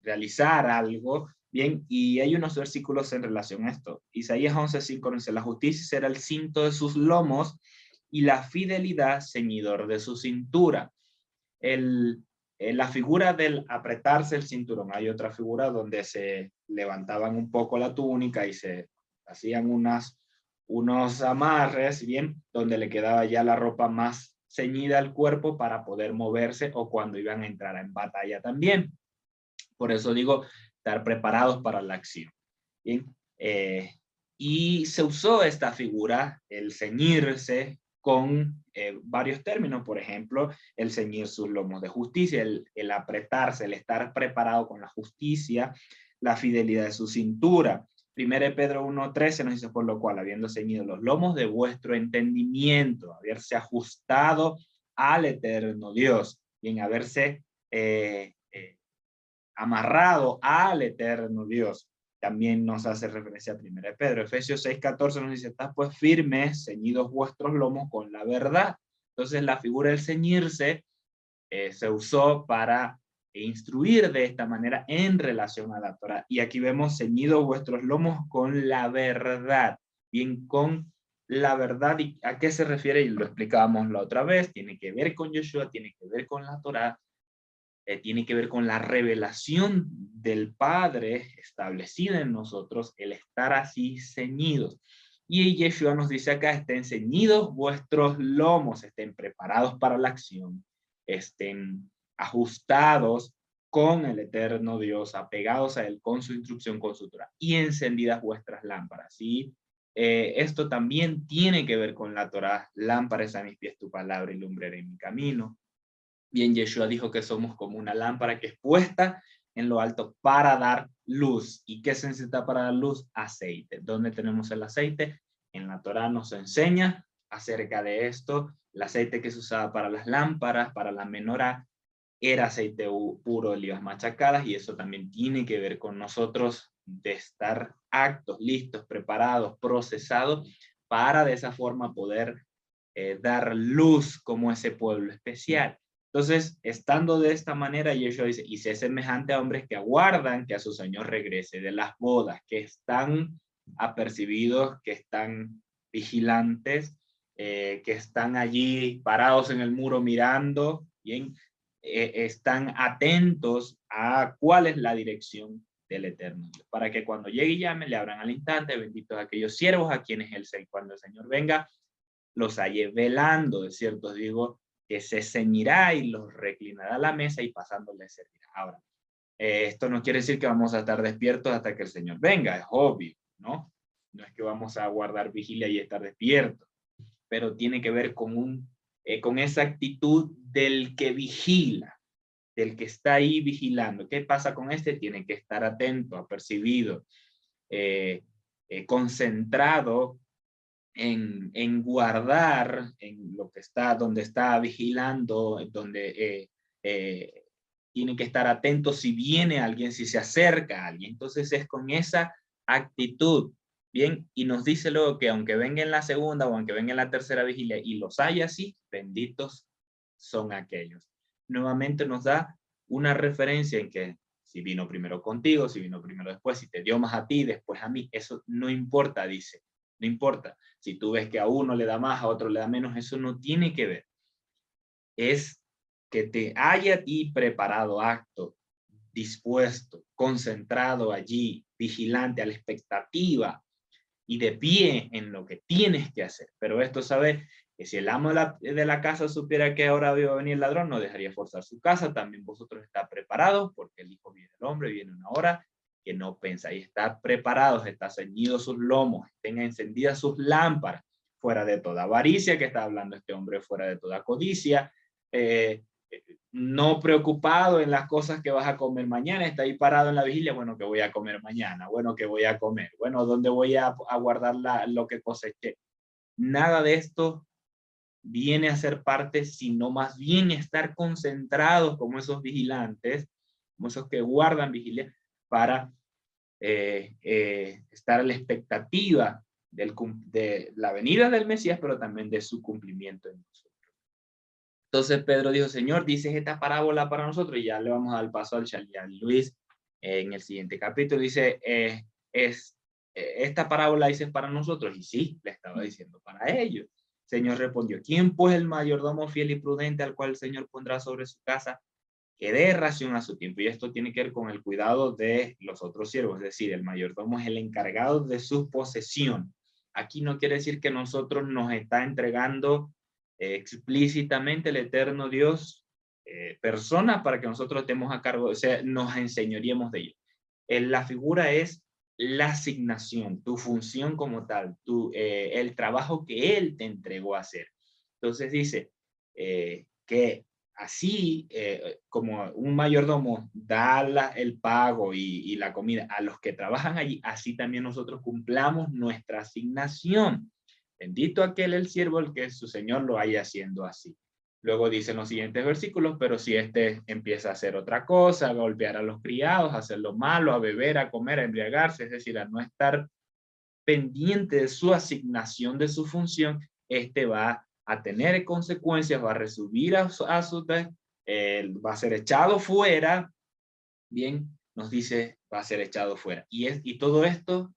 realizar algo. Bien, y hay unos versículos en relación a esto. Isaías 11:5 dice, la justicia será el cinto de sus lomos y la fidelidad ceñidor de su cintura. La figura del apretarse el cinturón, hay otra figura donde se levantaban un poco la túnica y se hacían unos amarres, bien, donde le quedaba ya la ropa más ceñida al cuerpo para poder moverse, o cuando iban a entrar en batalla también. Por eso digo, estar preparados para la acción. Bien, y se usó esta figura, el ceñirse, con varios términos. Por ejemplo, el ceñir sus lomos de justicia, el apretarse, el estar preparado con la justicia, la fidelidad de su cintura. 1 Pedro 1:13 nos dice, por lo cual, habiendo ceñido los lomos de vuestro entendimiento, haberse ajustado al eterno Dios, bien, haberse amarrado al eterno Dios. También nos hace referencia a 1 Pedro. Efesios 6:14 nos dice, estad pues firmes, ceñidos vuestros lomos con la verdad. Entonces la figura del ceñirse se usó para instruir de esta manera en relación a la Torah. Y aquí vemos ceñidos vuestros lomos con la verdad. Bien, con la verdad. ¿Y a qué se refiere? Y lo explicábamos la otra vez. Tiene que ver con Yeshua, tiene que ver con la Torah, tiene que ver con la revelación del Padre establecida en nosotros, el estar así ceñidos. Y Yeshua nos dice acá, estén ceñidos vuestros lomos, estén preparados para la acción, estén ajustados con el eterno Dios, apegados a Él, con su instrucción, con su Torah, y encendidas vuestras lámparas. Y esto también tiene que ver con la Torah. Lámpara es a mis pies tu palabra y lumbrera en mi camino. Bien, Yeshua dijo que somos como una lámpara que es puesta en lo alto para dar luz. ¿Y qué se necesita para dar luz? Aceite. ¿Dónde tenemos el aceite? En la Torá nos enseña acerca de esto. El aceite que se usaba para las lámparas, para la menorá, era aceite puro de olivas machacadas, y eso también tiene que ver con nosotros, de estar actos, listos, preparados, procesados, para de esa forma poder dar luz como ese pueblo especial. Entonces, estando de esta manera, Yeshua dice, y sé semejante a hombres que aguardan que a su Señor regrese de las bodas, que están apercibidos, que están vigilantes, que están allí parados en el muro mirando, bien, están atentos a cuál es la dirección del Eterno, para que cuando llegue y llame, le abran al instante. Benditos aquellos siervos a quienes cuando el Señor venga, los halle velando. De cierto os digo que se ceñirá y los reclinará a la mesa, y pasándoles servirá. Ahora, esto no quiere decir que vamos a estar despiertos hasta que el Señor venga, es obvio, ¿no? No es que vamos a guardar vigilia y estar despiertos, pero tiene que ver con esa actitud del que vigila, del que está ahí vigilando. ¿Qué pasa con este? Tiene que estar atento, apercibido, concentrado en guardar en lo que está, donde está vigilando, donde tiene que estar atento si viene alguien, si se acerca a alguien. Entonces es con esa actitud, bien, y nos dice luego que aunque venga en la segunda o aunque venga en la tercera vigilia y los haya así, benditos son aquellos. Nuevamente nos da una referencia en que si vino primero contigo, si vino primero después, si te dio más a ti, después a mí, eso no importa, dice, no importa. Si tú ves que a uno le da más, a otro le da menos, eso no tiene que ver. Es que te haya a ti preparado, acto, dispuesto, concentrado allí, vigilante, a la expectativa y de pie en lo que tienes que hacer. Pero esto sabe que si el amo de la casa supiera que ahora iba a venir el ladrón, no dejaría forzar su casa. También vosotros estáis preparados, porque el Hijo viene del hombre, viene una hora que no pensáis. Estar preparados, está ceñidos sus lomos, tengan encendidas sus lámparas, fuera de toda avaricia, que está hablando este hombre, fuera de toda codicia, no preocupado en las cosas que vas a comer mañana, está ahí parado en la vigilia, bueno, ¿qué voy a comer mañana? Bueno, ¿qué voy a comer? Bueno, ¿dónde voy a guardar lo que coseché? Nada de esto viene a ser parte, sino más bien estar concentrados como esos vigilantes, como esos que guardan vigilia, para estar a la expectativa de la venida del Mesías, pero también de su cumplimiento en nosotros. Entonces Pedro dijo, Señor, dices esta parábola para nosotros, y ya le vamos a dar paso al Luis en el siguiente capítulo. Dice, esta parábola dices para nosotros, y sí, le estaba diciendo para ellos. Señor respondió, ¿quién pues el mayordomo fiel y prudente al cual el Señor pondrá sobre su casa, que dé ración a su tiempo? Y esto tiene que ver con el cuidado de los otros siervos, es decir, el mayordomo es el encargado de su posesión. Aquí no quiere decir que nosotros nos está entregando explícitamente el eterno Dios personas para que nosotros estemos a cargo, o sea, nos enseñoríamos de ellos. La figura es la asignación, tu función como tal, el trabajo que Él te entregó a hacer. Entonces dice que así como un mayordomo da el pago y la comida a los que trabajan allí, así también nosotros cumplamos nuestra asignación. Bendito aquel el siervo el que su señor lo haya haciendo así. Luego dicen los siguientes versículos, pero si éste empieza a hacer otra cosa, a golpear a los criados, a hacer lo malo, a beber, a comer, a embriagarse, es decir, a no estar pendiente de su asignación, de su función, este va a tener consecuencias, va a recibir va a ser echado fuera, bien, nos dice, va a ser echado fuera. Y todo esto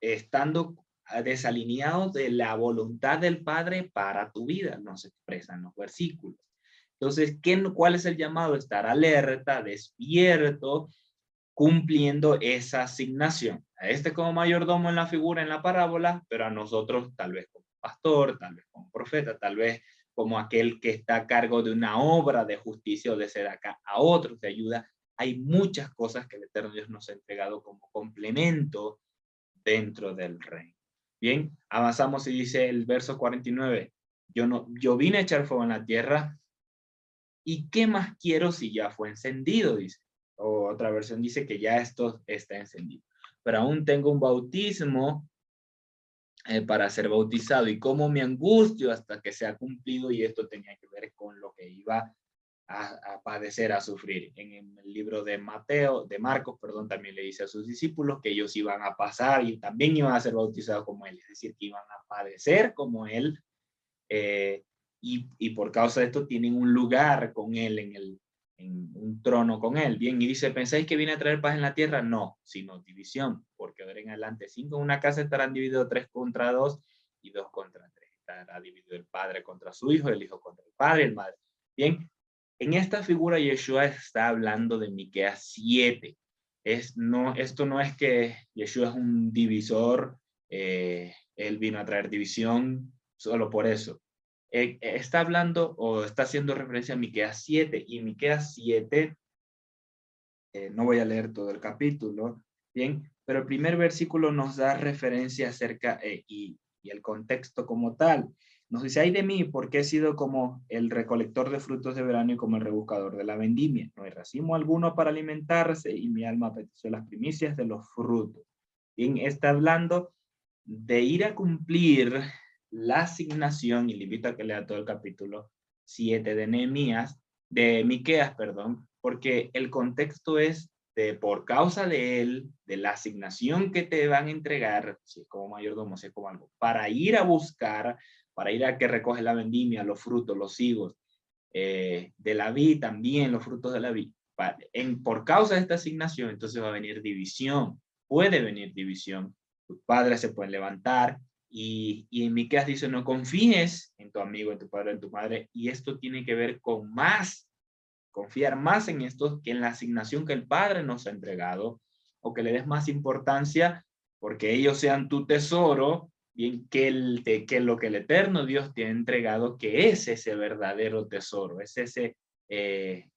estando desalineado de la voluntad del Padre para tu vida, nos expresan los versículos. Entonces, ¿cuál es el llamado? Estar alerta, despierto, cumpliendo esa asignación. A este como mayordomo en la figura, en la parábola, pero a nosotros tal vez como pastor, tal vez como profeta, tal vez como aquel que está a cargo de una obra de justicia o de ser acá a otros de ayuda. Hay muchas cosas que el Eterno Dios nos ha entregado como complemento dentro del reino. Bien, avanzamos y dice el verso 49, yo vine a echar fuego en la tierra, ¿y qué más quiero si ya fue encendido? Dice. O otra versión dice que ya esto está encendido. Pero aún tengo un bautismo para ser bautizado, y cómo me angustio hasta que sea cumplido, y esto tenía que ver con lo que iba a padecer, a sufrir. En el libro de Marcos, también le dice a sus discípulos que ellos iban a pasar y también iban a ser bautizados como él, es decir, que iban a padecer como él, y por causa de esto tienen un lugar con él en un trono con él. Bien, y dice, ¿pensáis que viene a traer paz en la tierra? No, sino división, porque ahora en adelante 5 en una casa estarán divididos 3 contra 2 y 2 contra 3. Estará dividido el padre contra su hijo, el hijo contra el padre, el madre. Bien, en esta figura Yeshua está hablando de Miqueas 7. Esto no es que Yeshua es un divisor, él vino a traer división solo por eso. Está hablando o está haciendo referencia a Miqueas 7, y Miqueas 7, no voy a leer todo el capítulo, bien, pero el primer versículo nos da referencia acerca y el contexto como tal. Nos dice, ay de mí, porque he sido como el recolector de frutos de verano y como el rebuscador de la vendimia. No hay racimo alguno para alimentarse, y mi alma apeteció las primicias de los frutos. Bien, está hablando de ir a cumplir la asignación, y le invito a que lea todo el capítulo 7 de Nehemías, de Miqueas, perdón, porque el contexto es de por causa de él, de la asignación que te van a entregar, si es como mayordomo, si es como algo, para ir a buscar, para ir a que recoge la vendimia, los frutos, los higos, de la vid, también los frutos de la vid. Por causa de esta asignación, entonces va a venir división, puede venir división. Tus padres se pueden levantar y en Miqueas dice, no confíes en tu amigo, en tu padre, en tu madre, y esto tiene que ver con más, confiar más en esto que en la asignación que el Padre nos ha entregado, o que le des más importancia porque ellos sean tu tesoro, bien que lo que el eterno Dios te ha entregado, que es ese verdadero tesoro, eh,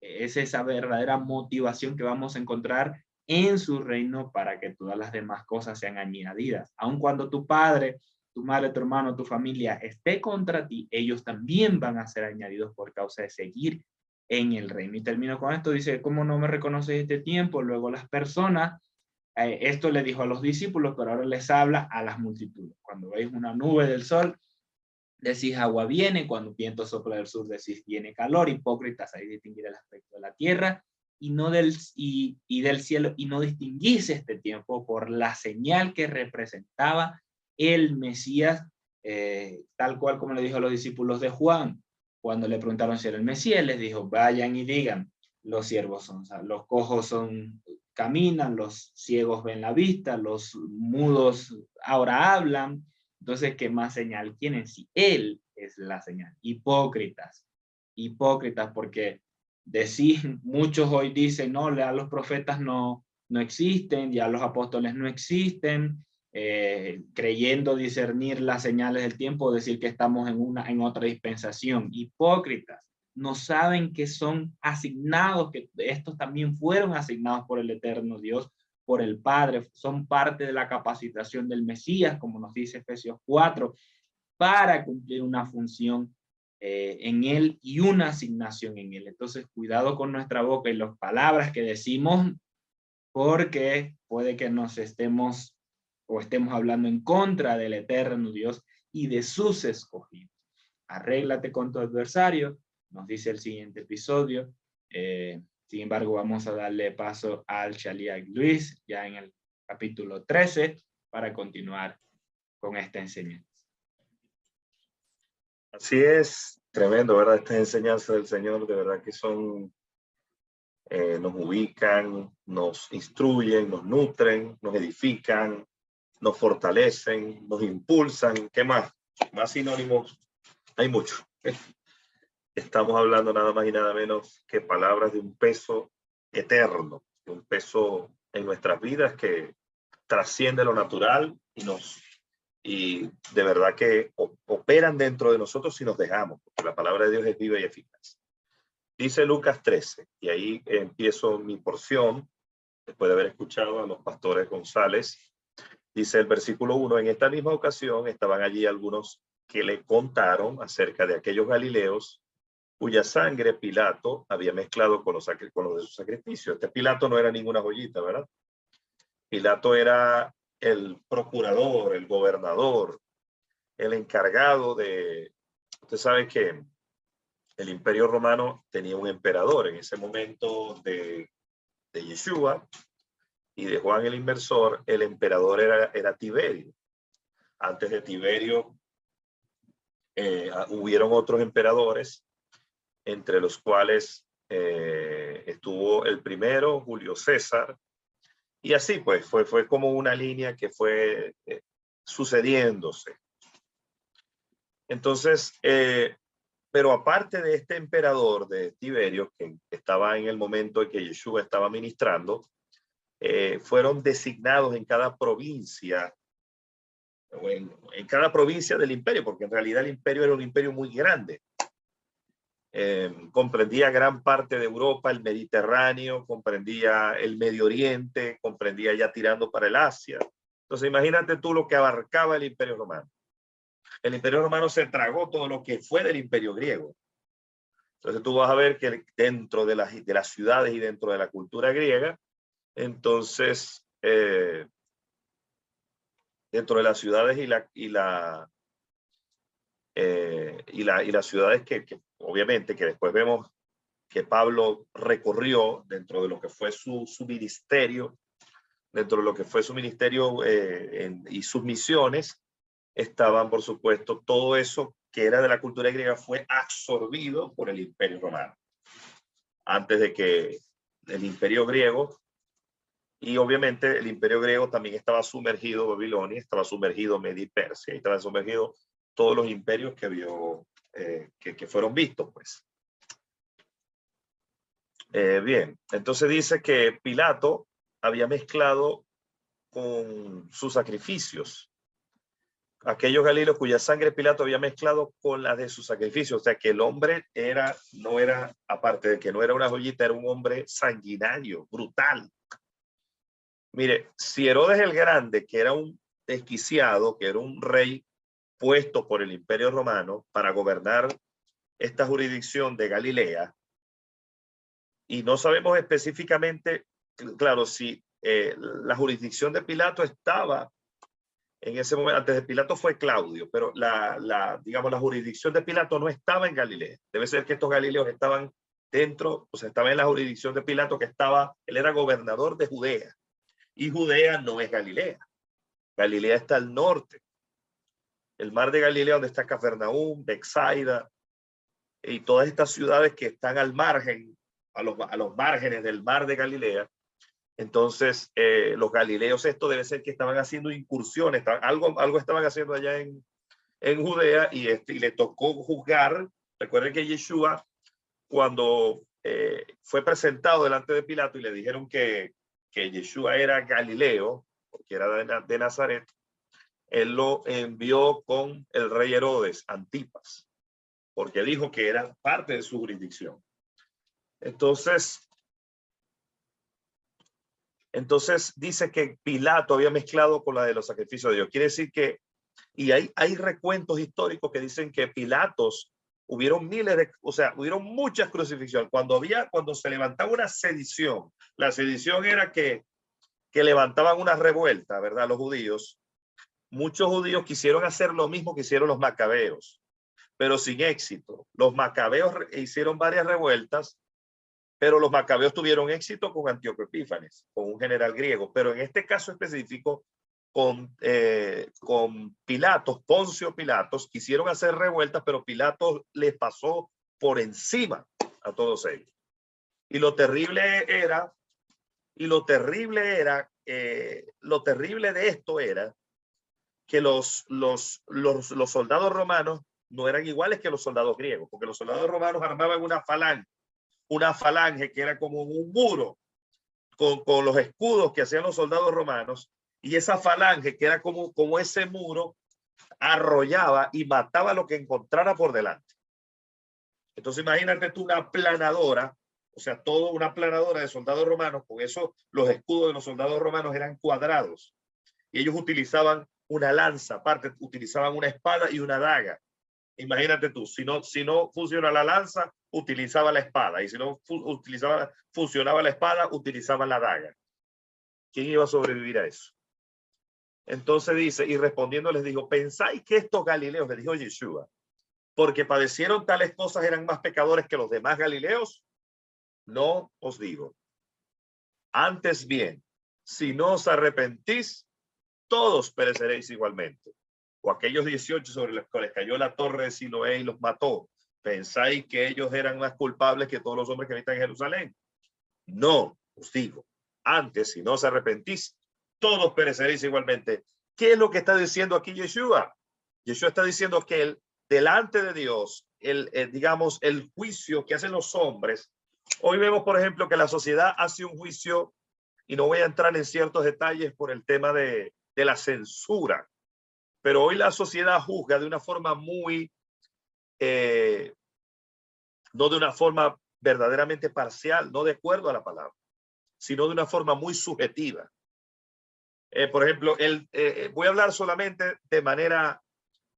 es esa verdadera motivación que vamos a encontrar en su reino para que todas las demás cosas sean añadidas. Aun cuando tu padre, tu madre, tu hermano, tu familia esté contra ti, ellos también van a ser añadidos por causa de seguir en el reino. Y termino con esto, dice, ¿cómo no me reconoces este tiempo? Luego las personas, esto le dijo a los discípulos, pero ahora les habla a las multitudes. Cuando veis una nube del sol, decís agua viene, cuando viento sopla del sur decís viene calor, hipócritas, ahí distinguir el aspecto de la tierra y del cielo, y no distinguís este tiempo por la señal que representaba el Mesías, tal cual como le dijo a los discípulos de Juan, cuando le preguntaron si era el Mesías, les dijo, vayan y digan, los siervos son, los cojos son, caminan, los ciegos ven la vista, los mudos ahora hablan. Entonces, ¿qué más señal tienen si Él es la señal? Hipócritas, hipócritas, porque muchos hoy dicen, no, ya los profetas no existen, ya los apóstoles no existen, creyendo discernir las señales del tiempo, decir que estamos en otra dispensación. Hipócritas, no saben que son asignados, que estos también fueron asignados por el eterno Dios, por el Padre, son parte de la capacitación del Mesías, como nos dice Efesios 4, para cumplir una función en Él y una asignación en Él. Entonces, cuidado con nuestra boca y las palabras que decimos, porque puede que nos estemos hablando en contra del eterno Dios y de sus escogidos. Arréglate con tu adversario, nos dice el siguiente episodio. Sin embargo, vamos a darle paso al Shalia Luis ya en el capítulo 13 para continuar con esta enseñanza. Así es, tremendo, ¿verdad? Estas enseñanzas del Señor de verdad que son, nos ubican, nos instruyen, nos nutren, nos edifican, nos fortalecen, nos impulsan. ¿Qué más? Más sinónimos, hay mucho. Estamos hablando nada más y nada menos que palabras de un peso eterno, de un peso en nuestras vidas que trasciende lo natural y de verdad que operan dentro de nosotros si nos dejamos, porque la palabra de Dios es viva y eficaz. Dice Lucas 13, y ahí empiezo mi porción, después de haber escuchado a los pastores González. Dice el versículo 1, en esta misma ocasión estaban allí algunos que le contaron acerca de aquellos galileos cuya sangre Pilato había mezclado con los de su sacrificio. Este Pilato no era ninguna joyita, ¿verdad? Pilato era el procurador, el gobernador, el encargado de... Usted sabe que el Imperio Romano tenía un emperador en ese momento de Yeshua y de Juan el Inversor. El emperador era Tiberio. Antes de Tiberio hubieron otros emperadores, entre los cuales estuvo el primero, Julio César, y así pues fue como una línea que fue sucediéndose. Entonces, pero aparte de este emperador de Tiberio, que estaba en el momento en que Yeshua estaba ministrando, fueron designados en cada provincia, en cada provincia del imperio, porque en realidad el imperio era un imperio muy grande. Comprendía gran parte de Europa, el Mediterráneo, comprendía el Medio Oriente, comprendía ya tirando para el Asia. Entonces imagínate tú lo que abarcaba el Imperio Romano. El Imperio Romano se tragó todo lo que fue del Imperio Griego. Entonces tú vas a ver que dentro de las ciudades y dentro de la cultura griega, entonces dentro de las ciudades y las ciudades que obviamente que después vemos que Pablo recorrió dentro de lo que fue su ministerio, y sus misiones, estaban, por supuesto, todo eso que era de la cultura griega fue absorbido por el Imperio Romano. Antes de que el Imperio Griego, y obviamente el Imperio Griego también estaba sumergido, Babilonia, estaba sumergido Media y Persia, y estaban sumergidos todos los imperios que fueron vistos, pues. Bien, entonces dice que Pilato había mezclado con sus sacrificios aquellos galileos cuya sangre Pilato había mezclado con la de sus sacrificios. O sea que el hombre no era, aparte de que no era una joyita, era un hombre sanguinario, brutal. Mire, si Herodes el Grande, que era un desquiciado, que era un rey puesto por el Imperio Romano para gobernar esta jurisdicción de Galilea, y no sabemos específicamente, claro, si la jurisdicción de Pilato estaba en ese momento. Antes de Pilato fue Claudio, pero digamos, la jurisdicción de Pilato no estaba en Galilea. Debe ser que estos galileos estaban dentro, o sea, estaban en la jurisdicción de Pilato, él era gobernador de Judea, y Judea no es Galilea. Galilea está al norte. El mar de Galilea, donde está Cafarnaúm, Betsaida, y todas estas ciudades que están al margen, a los márgenes del mar de Galilea. Entonces, los galileos, esto debe ser que estaban haciendo incursiones, algo estaban haciendo allá en Judea, y le tocó juzgar. Recuerden que Yeshua, cuando fue presentado delante de Pilato y le dijeron que Yeshua era galileo, porque era de Nazaret, él lo envió con el rey Herodes Antipas, porque dijo que era parte de su jurisdicción. Entonces dice que Pilato había mezclado con la de los sacrificios de Dios. Quiere decir que, y hay recuentos históricos que dicen que Pilatos, hubieron hubieron muchas crucifixiones. Cuando se levantaba una sedición, la sedición era que levantaban una revuelta, ¿verdad? Los judíos, muchos judíos quisieron hacer lo mismo que hicieron los macabeos, pero sin éxito. Los macabeos hicieron varias revueltas, pero los macabeos tuvieron éxito con Antíoco Epífanes, con un general griego. Pero en este caso específico, con Pilatos, Poncio Pilatos, quisieron hacer revueltas, pero Pilatos les pasó por encima a todos ellos. Y lo terrible de esto era que los soldados romanos no eran iguales que los soldados griegos, porque los soldados romanos armaban una falange que era como un muro con los escudos que hacían los soldados romanos, y esa falange que era como ese muro arrollaba y mataba lo que encontrara por delante. Entonces imagínate tú una aplanadora, o sea, toda una aplanadora de soldados romanos. Con eso los escudos de los soldados romanos eran cuadrados, y ellos utilizaban una lanza, aparte utilizaban una espada y una daga. Imagínate tú, si no funciona la lanza, utilizaba la espada, y si no funcionaba la espada, utilizaba la daga. ¿Quién iba a sobrevivir a eso? Entonces dice, y respondiendo les dijo: ¿pensáis que estos galileos, le dijo Yeshua, porque padecieron tales cosas, eran más pecadores que los demás galileos? No os digo. Antes bien, si no os arrepentís, todos pereceréis igualmente. O aquellos 18 sobre los que les cayó la torre de Siloé y los mató, ¿pensáis que ellos eran más culpables que todos los hombres que habitan en Jerusalén? No, os digo. Antes, si no os arrepentís, todos pereceréis igualmente. ¿Qué es lo que está diciendo aquí Yeshua? Yeshua está diciendo que delante de Dios, digamos, el juicio que hacen los hombres. Hoy vemos, por ejemplo, que la sociedad hace un juicio, y no voy a entrar en ciertos detalles por el tema de la censura, pero hoy la sociedad juzga de una forma muy, no de una forma verdaderamente parcial, no de acuerdo a la palabra, sino de una forma muy subjetiva. Por ejemplo, voy a hablar solamente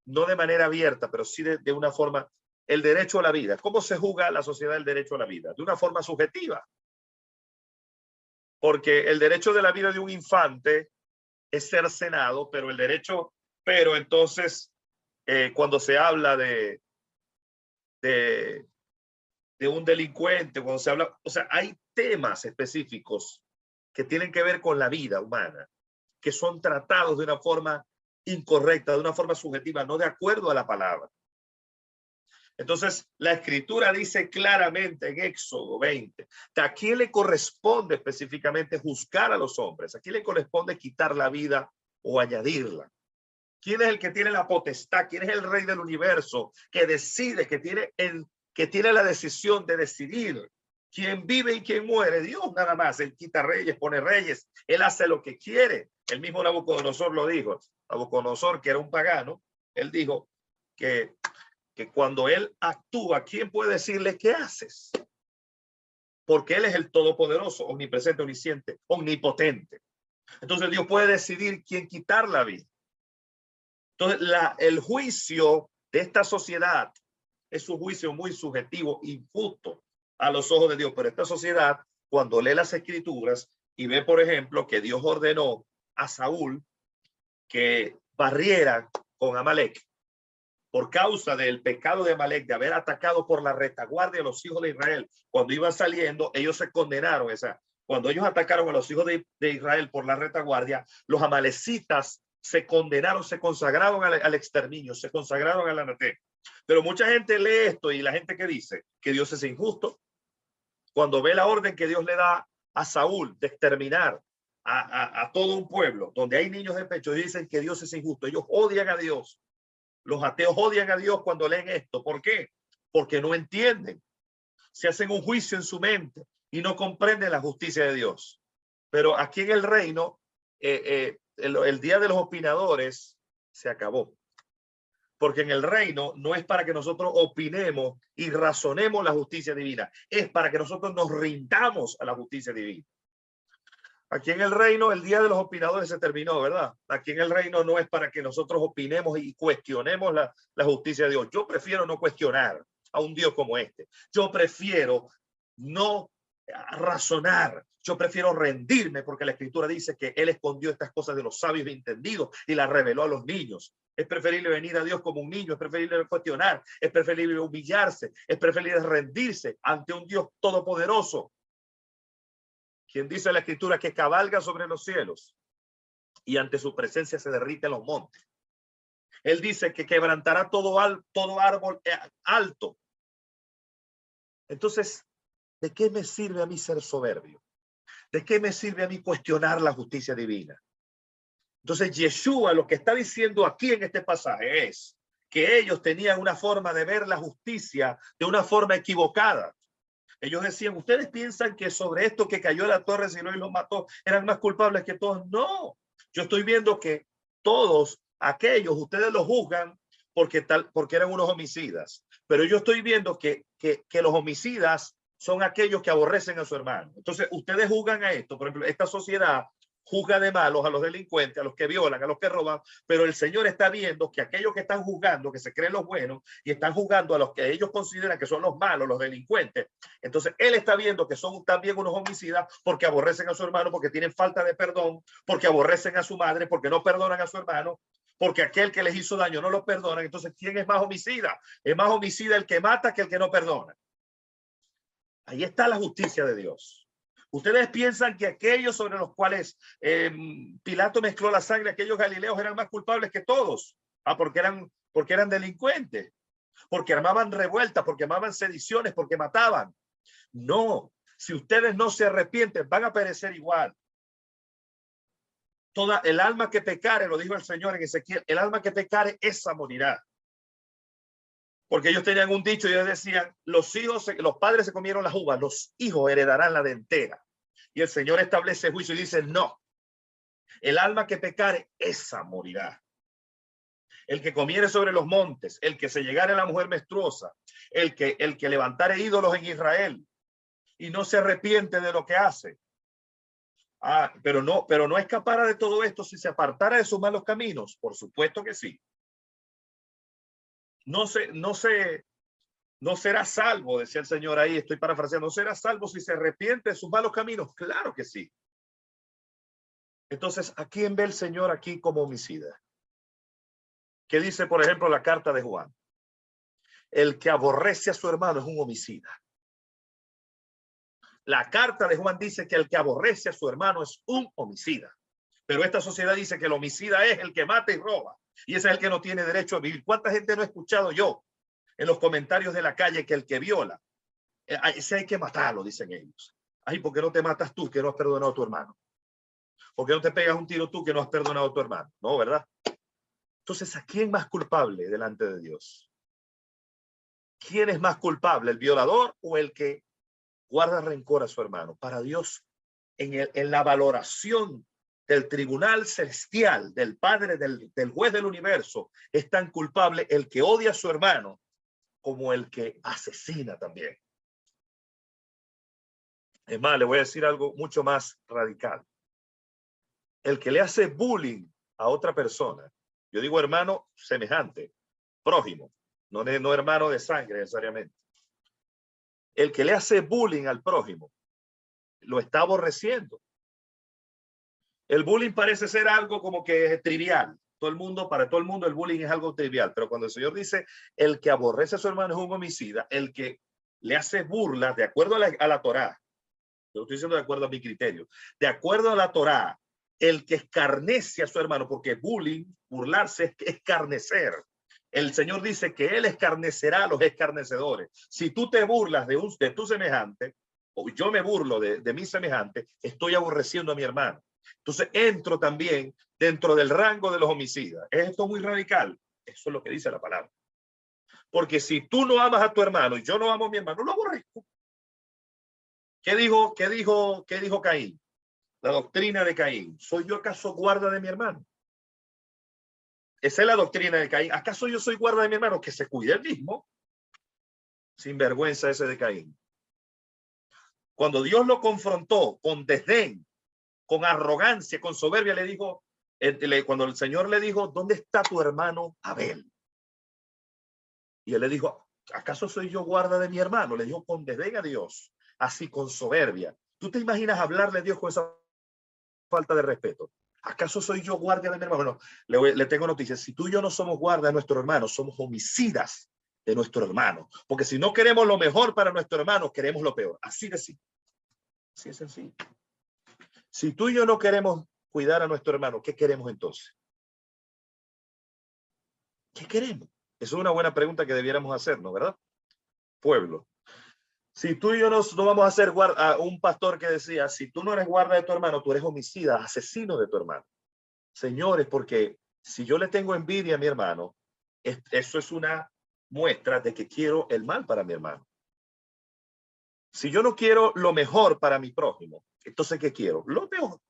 no de manera abierta, pero sí de una forma, el derecho a la vida. ¿Cómo se juzga la sociedad el derecho a la vida? De una forma subjetiva. Porque el derecho de la vida de un infante es cercenado, pero entonces cuando se habla de un delincuente, cuando se habla, o sea, hay temas específicos que tienen que ver con la vida humana, que son tratados de una forma incorrecta, de una forma subjetiva, no de acuerdo a la palabra. Entonces, la escritura dice claramente en Éxodo 20, que a quién le corresponde específicamente juzgar a los hombres, a quién le corresponde quitar la vida o añadirla. ¿Quién es el que tiene la potestad? ¿Quién es el rey del universo que decide, que tiene la decisión de decidir quién vive y quién muere? Dios nada más. Él quita reyes, pone reyes. Él hace lo que quiere. El mismo Nabucodonosor lo dijo. Nabucodonosor, que era un pagano, él dijo que cuando él actúa, ¿quién puede decirle qué haces? Porque él es el todopoderoso, omnipresente, omnisciente, omnipotente. Entonces Dios puede decidir quién quitar la vida. Entonces el juicio de esta sociedad es un juicio muy subjetivo, injusto a los ojos de Dios. Pero esta sociedad, cuando lee las escrituras y ve, por ejemplo, que Dios ordenó a Saúl que barriera con Amalek, por causa del pecado de Amalek, de haber atacado por la retaguardia a los hijos de Israel, cuando iban saliendo, ellos se condenaron. Cuando ellos atacaron a los hijos de Israel por la retaguardia, los amalecitas se condenaron, se consagraron al exterminio, se consagraron al anatema. Pero mucha gente lee esto y la gente que dice que Dios es injusto, cuando ve la orden que Dios le da a Saúl de exterminar a todo un pueblo, donde hay niños de pecho, y dicen que Dios es injusto. Ellos odian a Dios. Los ateos odian a Dios cuando leen esto. ¿Por qué? Porque no entienden. Se hacen un juicio en su mente y no comprenden la justicia de Dios. Pero aquí en el reino, el día de los opinadores se acabó. Porque en el reino no es para que nosotros opinemos y razonemos la justicia divina. Es para que nosotros nos rindamos a la justicia divina. Aquí en el reino, el día de los opinadores se terminó, ¿verdad? Aquí en el reino no es para que nosotros opinemos y cuestionemos la justicia de Dios. Yo prefiero no cuestionar a un Dios como este. Yo prefiero no razonar. Yo prefiero rendirme, porque la escritura dice que él escondió estas cosas de los sabios y entendidos y las reveló a los niños. Es preferible venir a Dios como un niño, es preferible cuestionar, es preferible humillarse, es preferible rendirse ante un Dios todopoderoso, quien dice la escritura que cabalga sobre los cielos y ante su presencia se derriten los montes. Él dice que quebrantará todo árbol alto. Entonces, ¿de qué me sirve a mí ser soberbio? ¿De qué me sirve a mí cuestionar la justicia divina? Entonces, Yeshua lo que está diciendo aquí en este pasaje es que ellos tenían una forma de ver la justicia de una forma equivocada. Ellos decían, ¿ustedes piensan que sobre esto que cayó la torre Siloé y los mató eran más culpables que todos? No, yo estoy viendo que todos aquellos, ustedes los juzgan porque eran unos homicidas. Pero yo estoy viendo que los homicidas son aquellos que aborrecen a su hermano. Entonces, ustedes juzgan a esto. Por ejemplo, esta sociedad juzga de malos a los delincuentes, a los que violan, a los que roban, pero el Señor está viendo que aquellos que están juzgando, que se creen los buenos y están juzgando a los que ellos consideran que son los malos, los delincuentes, entonces Él está viendo que son también unos homicidas porque aborrecen a su hermano, porque tienen falta de perdón, porque aborrecen a su madre, porque no perdonan a su hermano, porque aquel que les hizo daño no lo perdonan. Entonces, ¿quién es más homicida? Es más homicida el que mata que el que no perdona. Ahí está la justicia de Dios. Ustedes piensan que aquellos sobre los cuales Pilato mezcló la sangre, aquellos galileos eran más culpables que todos, porque eran delincuentes, porque armaban revueltas, porque armaban sediciones, porque mataban. No, si ustedes no se arrepienten, van a perecer igual. Toda el alma que pecare, lo dijo el Señor en Ezequiel, el alma que pecare, esa morirá. Porque ellos tenían un dicho y ellos decían, los padres se comieron las uvas, los hijos heredarán la dentera. Y el Señor establece juicio y dice, no, el alma que pecare, esa morirá. El que comiere sobre los montes, el que se llegare a la mujer menstruosa, el que levantare ídolos en Israel y no se arrepiente de lo que hace. Pero no escapara de todo esto si se apartara de sus malos caminos. Por supuesto que sí. No será salvo, decía el Señor ahí, estoy parafraseando, no será salvo si se arrepiente de sus malos caminos. Claro que sí. Entonces, ¿a quién ve el Señor aquí como homicida? ¿Qué dice, por ejemplo, la carta de Juan? El que aborrece a su hermano es un homicida. La carta de Juan dice que el que aborrece a su hermano es un homicida. Pero esta sociedad dice que el homicida es el que mata y roba. Y ese es el que no tiene derecho a vivir. ¿Cuánta gente no he escuchado yo en los comentarios de la calle que el que viola, ese hay que matarlo, dicen ellos? Ay, ¿por qué no te matas tú que no has perdonado a tu hermano? ¿Por qué no te pegas un tiro tú que no has perdonado a tu hermano? No, ¿verdad? Entonces, ¿a quién más culpable delante de Dios? ¿Quién es más culpable, el violador o el que guarda rencor a su hermano? Para Dios, en la valoración del tribunal celestial, del Padre, del juez del universo, es tan culpable el que odia a su hermano como el que asesina también. Es más, le voy a decir algo mucho más radical. El que le hace bullying a otra persona, yo digo hermano semejante, prójimo, no hermano de sangre necesariamente. El que le hace bullying al prójimo, lo está aborreciendo. El bullying parece ser algo como que es trivial. Para todo el mundo el bullying es algo trivial, pero cuando el Señor dice el que aborrece a su hermano es un homicida, el que le hace burla de acuerdo a la Torá, yo estoy diciendo de acuerdo a mi criterio, de acuerdo a la Torá, el que escarnece a su hermano, porque bullying, burlarse es escarnecer. El Señor dice que Él escarnecerá a los escarnecedores. Si tú te burlas de tu semejante, o yo me burlo de mi semejante, estoy aborreciendo a mi hermano. Entonces entro también dentro del rango de los homicidas. ¿Es esto muy radical? Eso es lo que dice la palabra. Porque si tú no amas a tu hermano y yo no amo a mi hermano, lo aborrezco. ¿Qué dijo Caín? La doctrina de Caín. ¿Soy yo acaso guarda de mi hermano? Esa es la doctrina de Caín. ¿Acaso yo soy guarda de mi hermano? Que se cuide él mismo. Sin vergüenza ese de Caín. Cuando Dios lo confrontó con desdén, con arrogancia, con soberbia, le dijo, cuando el Señor le dijo, ¿dónde está tu hermano Abel? Y él le dijo, ¿acaso soy yo guarda de mi hermano? Le dijo con desdén a Dios, así con soberbia. ¿Tú te imaginas hablarle a Dios con esa falta de respeto? ¿Acaso soy yo guardia de mi hermano? Bueno, le tengo noticias. Si tú y yo no somos guarda de nuestro hermano, somos homicidas de nuestro hermano. Porque si no queremos lo mejor para nuestro hermano, queremos lo peor. Así de simple. Así es sencillo. Si tú y yo no queremos cuidar a nuestro hermano, ¿qué queremos entonces? ¿Qué queremos? Esa es una buena pregunta que debiéramos hacernos, ¿verdad? Pueblo. Si tú y yo no vamos a ser un pastor que decía, si tú no eres guarda de tu hermano, tú eres homicida, asesino de tu hermano. Señores, porque si yo le tengo envidia a mi hermano, eso es una muestra de que quiero el mal para mi hermano. Si yo no quiero lo mejor para mi prójimo, entonces ¿qué quiero? Lo peor.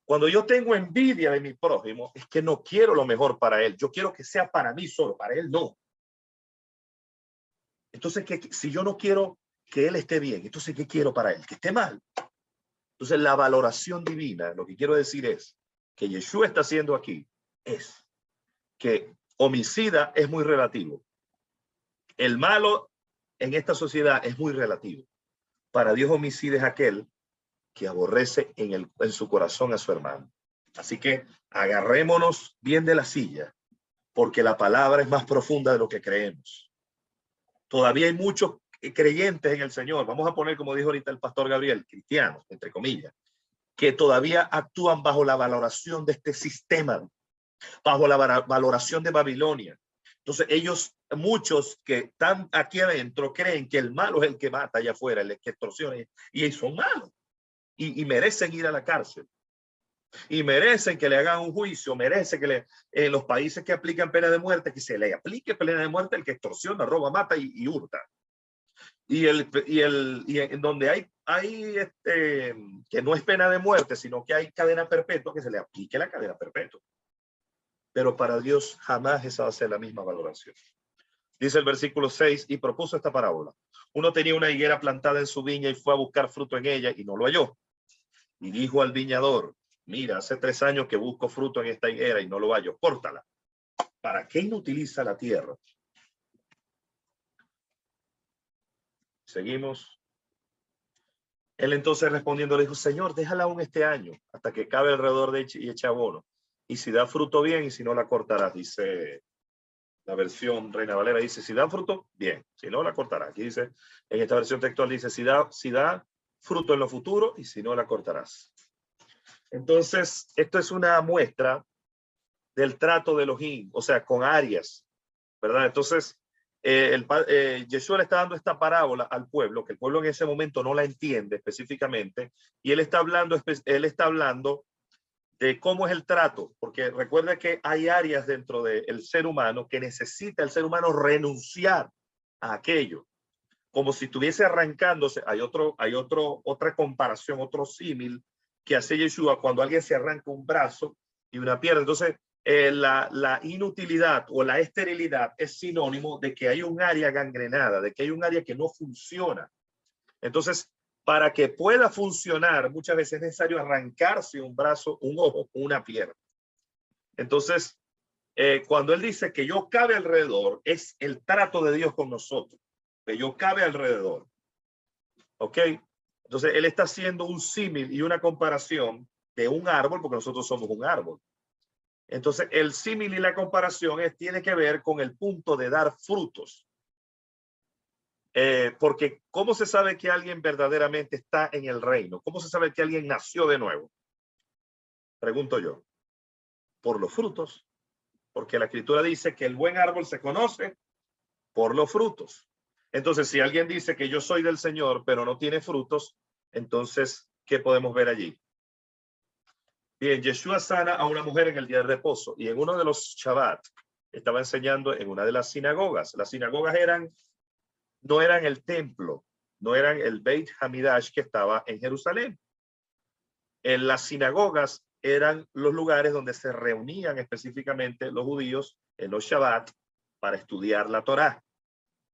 Cuando yo tengo envidia de mi prójimo, es que no quiero lo mejor para él. Yo quiero que sea para mí solo, para él no. Entonces, si yo no quiero que él esté bien, entonces ¿qué quiero para él? Que esté mal. Entonces, la valoración divina, lo que quiero decir es que Yeshua está haciendo aquí, es que homicida es muy relativo. El malo en esta sociedad es muy relativo. Para Dios, homicida es aquel que aborrece en su corazón a su hermano. Así que agarrémonos bien de la silla, porque la palabra es más profunda de lo que creemos. Todavía hay muchos creyentes en el Señor, vamos a poner, como dijo ahorita el pastor Gabriel, cristianos, entre comillas, que todavía actúan bajo la valoración de este sistema, bajo la valoración de Babilonia. Entonces ellos, muchos que están aquí adentro, creen que el malo es el que mata allá afuera, el que extorsiona, y son malos, y merecen ir a la cárcel. Y merecen que le hagan un juicio, merecen que en los países que aplican pena de muerte, que se le aplique pena de muerte al que extorsiona, roba, mata y hurta. Y en donde hay que no es pena de muerte, sino que hay cadena perpetua, que se le aplique la cadena perpetua. Pero para Dios jamás esa va a ser la misma valoración. Dice el versículo 6, y propuso esta parábola. Uno tenía una higuera plantada en su viña y fue a buscar fruto en ella y no lo halló. Y dijo al viñador, mira, hace 3 años que busco fruto en esta higuera y no lo hallo, córtala. ¿Para qué inutiliza la tierra? Seguimos. Él entonces respondiendo le dijo, Señor, déjala aún este año hasta que cabe alrededor de y eche abono. y si da fruto, bien, y si no, la cortarás. Dice la versión Reina Valera, dice, si da fruto, bien, si no, la cortarás. Aquí dice, en esta versión textual dice, si da fruto en lo futuro, y si no, la cortarás. Entonces, esto es una muestra del trato de Elohim, o sea, con Arias, ¿verdad? Entonces, Yeshua le está dando esta parábola al pueblo, que el pueblo en ese momento no la entiende específicamente, y él está hablando de cómo es el trato, porque recuerda que hay áreas dentro del ser humano que necesita el ser humano renunciar a aquello, como si estuviese arrancándose. Hay otra comparación, otro símil que hace Yeshua cuando alguien se arranca un brazo y una pierna. Entonces, la inutilidad o la esterilidad es sinónimo de que hay un área gangrenada, de que hay un área que no funciona. Entonces, para que pueda funcionar, muchas veces es necesario arrancarse un brazo, un ojo, una pierna. Entonces, cuando él dice que yo cabe alrededor, es el trato de Dios con nosotros, que yo cabe alrededor. ¿Ok? Entonces, él está haciendo un símil y una comparación de un árbol, porque nosotros somos un árbol. Entonces, el símil y la comparación tiene que ver con el punto de dar frutos. Porque ¿cómo se sabe que alguien verdaderamente está en el reino? ¿Cómo se sabe que alguien nació de nuevo? Pregunto yo. Por los frutos. Porque la escritura dice que el buen árbol se conoce por los frutos. Entonces, si alguien dice que yo soy del Señor, pero no tiene frutos, entonces, ¿qué podemos ver allí? Bien, Yeshua sana a una mujer en el día de reposo, y en uno de los Shabbat estaba enseñando en una de las sinagogas. Las sinagogas no eran el templo, no eran el Beit Hamidash que estaba en Jerusalén. En las sinagogas eran los lugares donde se reunían específicamente los judíos en los Shabbat para estudiar la Torá,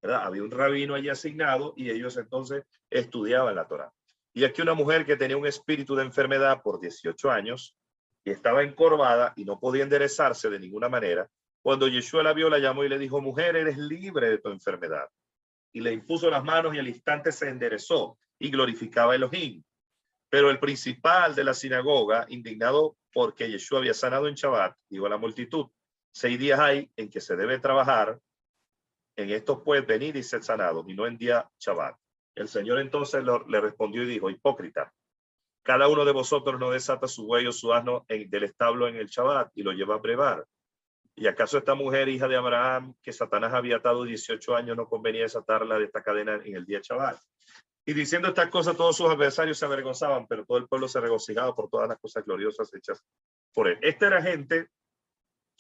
¿verdad? Había un rabino allí asignado y ellos entonces estudiaban la Torá. Y aquí una mujer que tenía un espíritu de enfermedad por 18 años y estaba encorvada y no podía enderezarse de ninguna manera. Cuando Yeshua la vio, la llamó y le dijo, mujer, eres libre de tu enfermedad. Y le impuso las manos y al instante se enderezó y glorificaba a Elohim. Pero el principal de la sinagoga, indignado porque Yeshua había sanado en Shabbat, dijo a la multitud, 6 días hay en que se debe trabajar, en estos puedes venir y ser sanado, y no en día Shabbat. El Señor entonces le respondió y dijo, hipócrita, cada uno de vosotros no desata su buey o su asno del establo en el Shabbat y lo lleva a brevar. ¿Y acaso esta mujer, hija de Abraham, que Satanás había atado 18 años, no convenía desatarla de esta cadena en el día Shabbat? Y diciendo estas cosas, todos sus adversarios se avergonzaban, pero todo el pueblo se regocijaba por todas las cosas gloriosas hechas por él. Esta era gente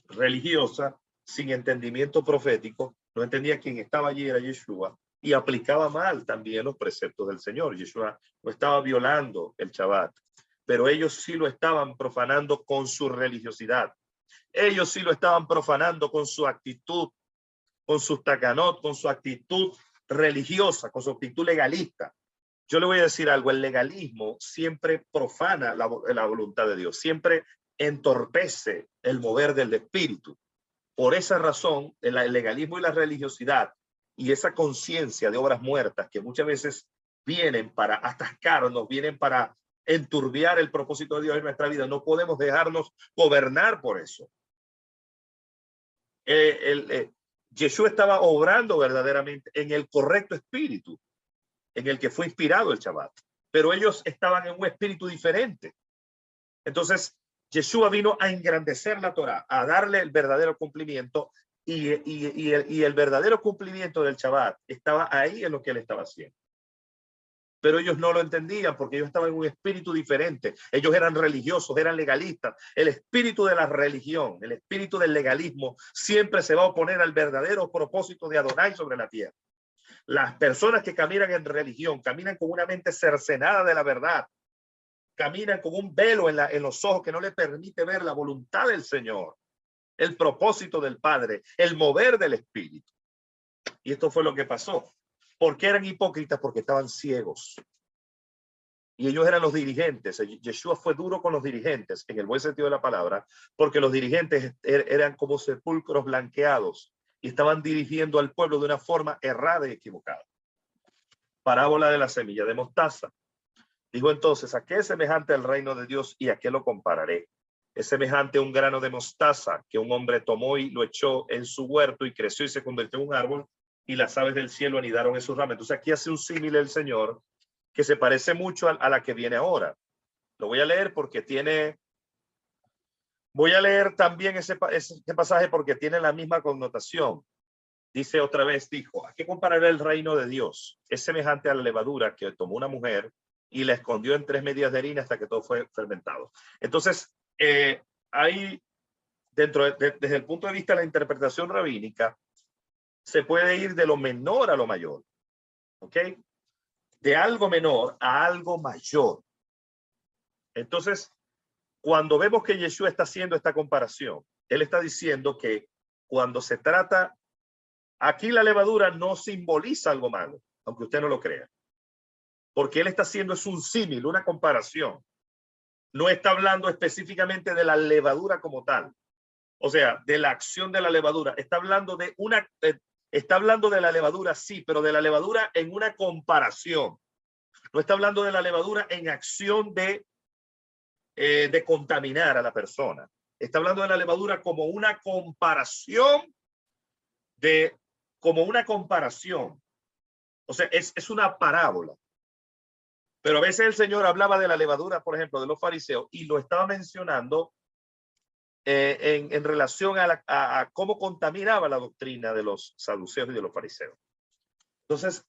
religiosa, sin entendimiento profético, no entendía quién estaba allí, era Yeshua, y aplicaba mal también los preceptos del Señor. Yeshua no estaba violando el Shabbat, pero ellos sí lo estaban profanando con su religiosidad. Ellos sí lo estaban profanando con su actitud, con sus takanot, con su actitud religiosa, con su actitud legalista. Yo le voy a decir algo, el legalismo siempre profana la voluntad de Dios, siempre entorpece el mover del espíritu. Por esa razón, el legalismo y la religiosidad y esa conciencia de obras muertas que muchas veces vienen para atascarnos, vienen para enturbiar el propósito de Dios en nuestra vida, no podemos dejarnos gobernar por eso. Yeshua estaba obrando verdaderamente en el correcto espíritu en el que fue inspirado el Shabbat, pero ellos estaban en un espíritu diferente. Entonces, Yeshua vino a engrandecer la Torá, a darle el verdadero cumplimiento, y el verdadero cumplimiento del Shabbat estaba ahí en lo que él estaba haciendo. Pero ellos no lo entendían porque ellos estaban en un espíritu diferente. Ellos eran religiosos, eran legalistas. El espíritu de la religión, el espíritu del legalismo siempre se va a oponer al verdadero propósito de Adonai sobre la tierra. Las personas que caminan en religión, caminan con una mente cercenada de la verdad, caminan con un velo en los ojos que no le permite ver la voluntad del Señor, el propósito del Padre, el mover del Espíritu. Y esto fue lo que pasó. ¿Por qué eran hipócritas? Porque estaban ciegos. Y ellos eran los dirigentes. Yeshua fue duro con los dirigentes, en el buen sentido de la palabra, porque los dirigentes eran como sepulcros blanqueados y estaban dirigiendo al pueblo de una forma errada y equivocada. Parábola de la semilla de mostaza. Dijo entonces, ¿a qué es semejante el reino de Dios y a qué lo compararé? Es semejante a un grano de mostaza que un hombre tomó y lo echó en su huerto y creció y se convirtió en un árbol y las aves del cielo anidaron en sus ramas. Entonces aquí hace un símil el Señor que se parece mucho a la que viene ahora. Lo voy a leer porque tiene... Voy a leer también ese pasaje porque tiene la misma connotación. Dice otra vez, dijo, ¿a qué comparará el reino de Dios? Es semejante a la levadura que tomó una mujer y la escondió en 3 medidas de harina hasta que todo fue fermentado. Entonces, ahí, desde el punto de vista de la interpretación rabínica, se puede ir de lo menor a lo mayor. ¿Ok? De algo menor a algo mayor. Entonces, cuando vemos que Yeshua está haciendo esta comparación, él está diciendo que cuando se trata, aquí la levadura no simboliza algo malo, aunque usted no lo crea. Porque él está haciendo es un símil, una comparación. No está hablando específicamente de la levadura como tal. O sea, de la acción de la levadura. Está hablando de la levadura, sí, pero de la levadura en una comparación. No está hablando de la levadura en acción de contaminar a la persona. Está hablando de la levadura como una comparación O sea, es una parábola. Pero a veces el Señor hablaba de la levadura, por ejemplo, de los fariseos, y lo estaba mencionando en relación a cómo contaminaba la doctrina de los saduceos y de los fariseos. Entonces,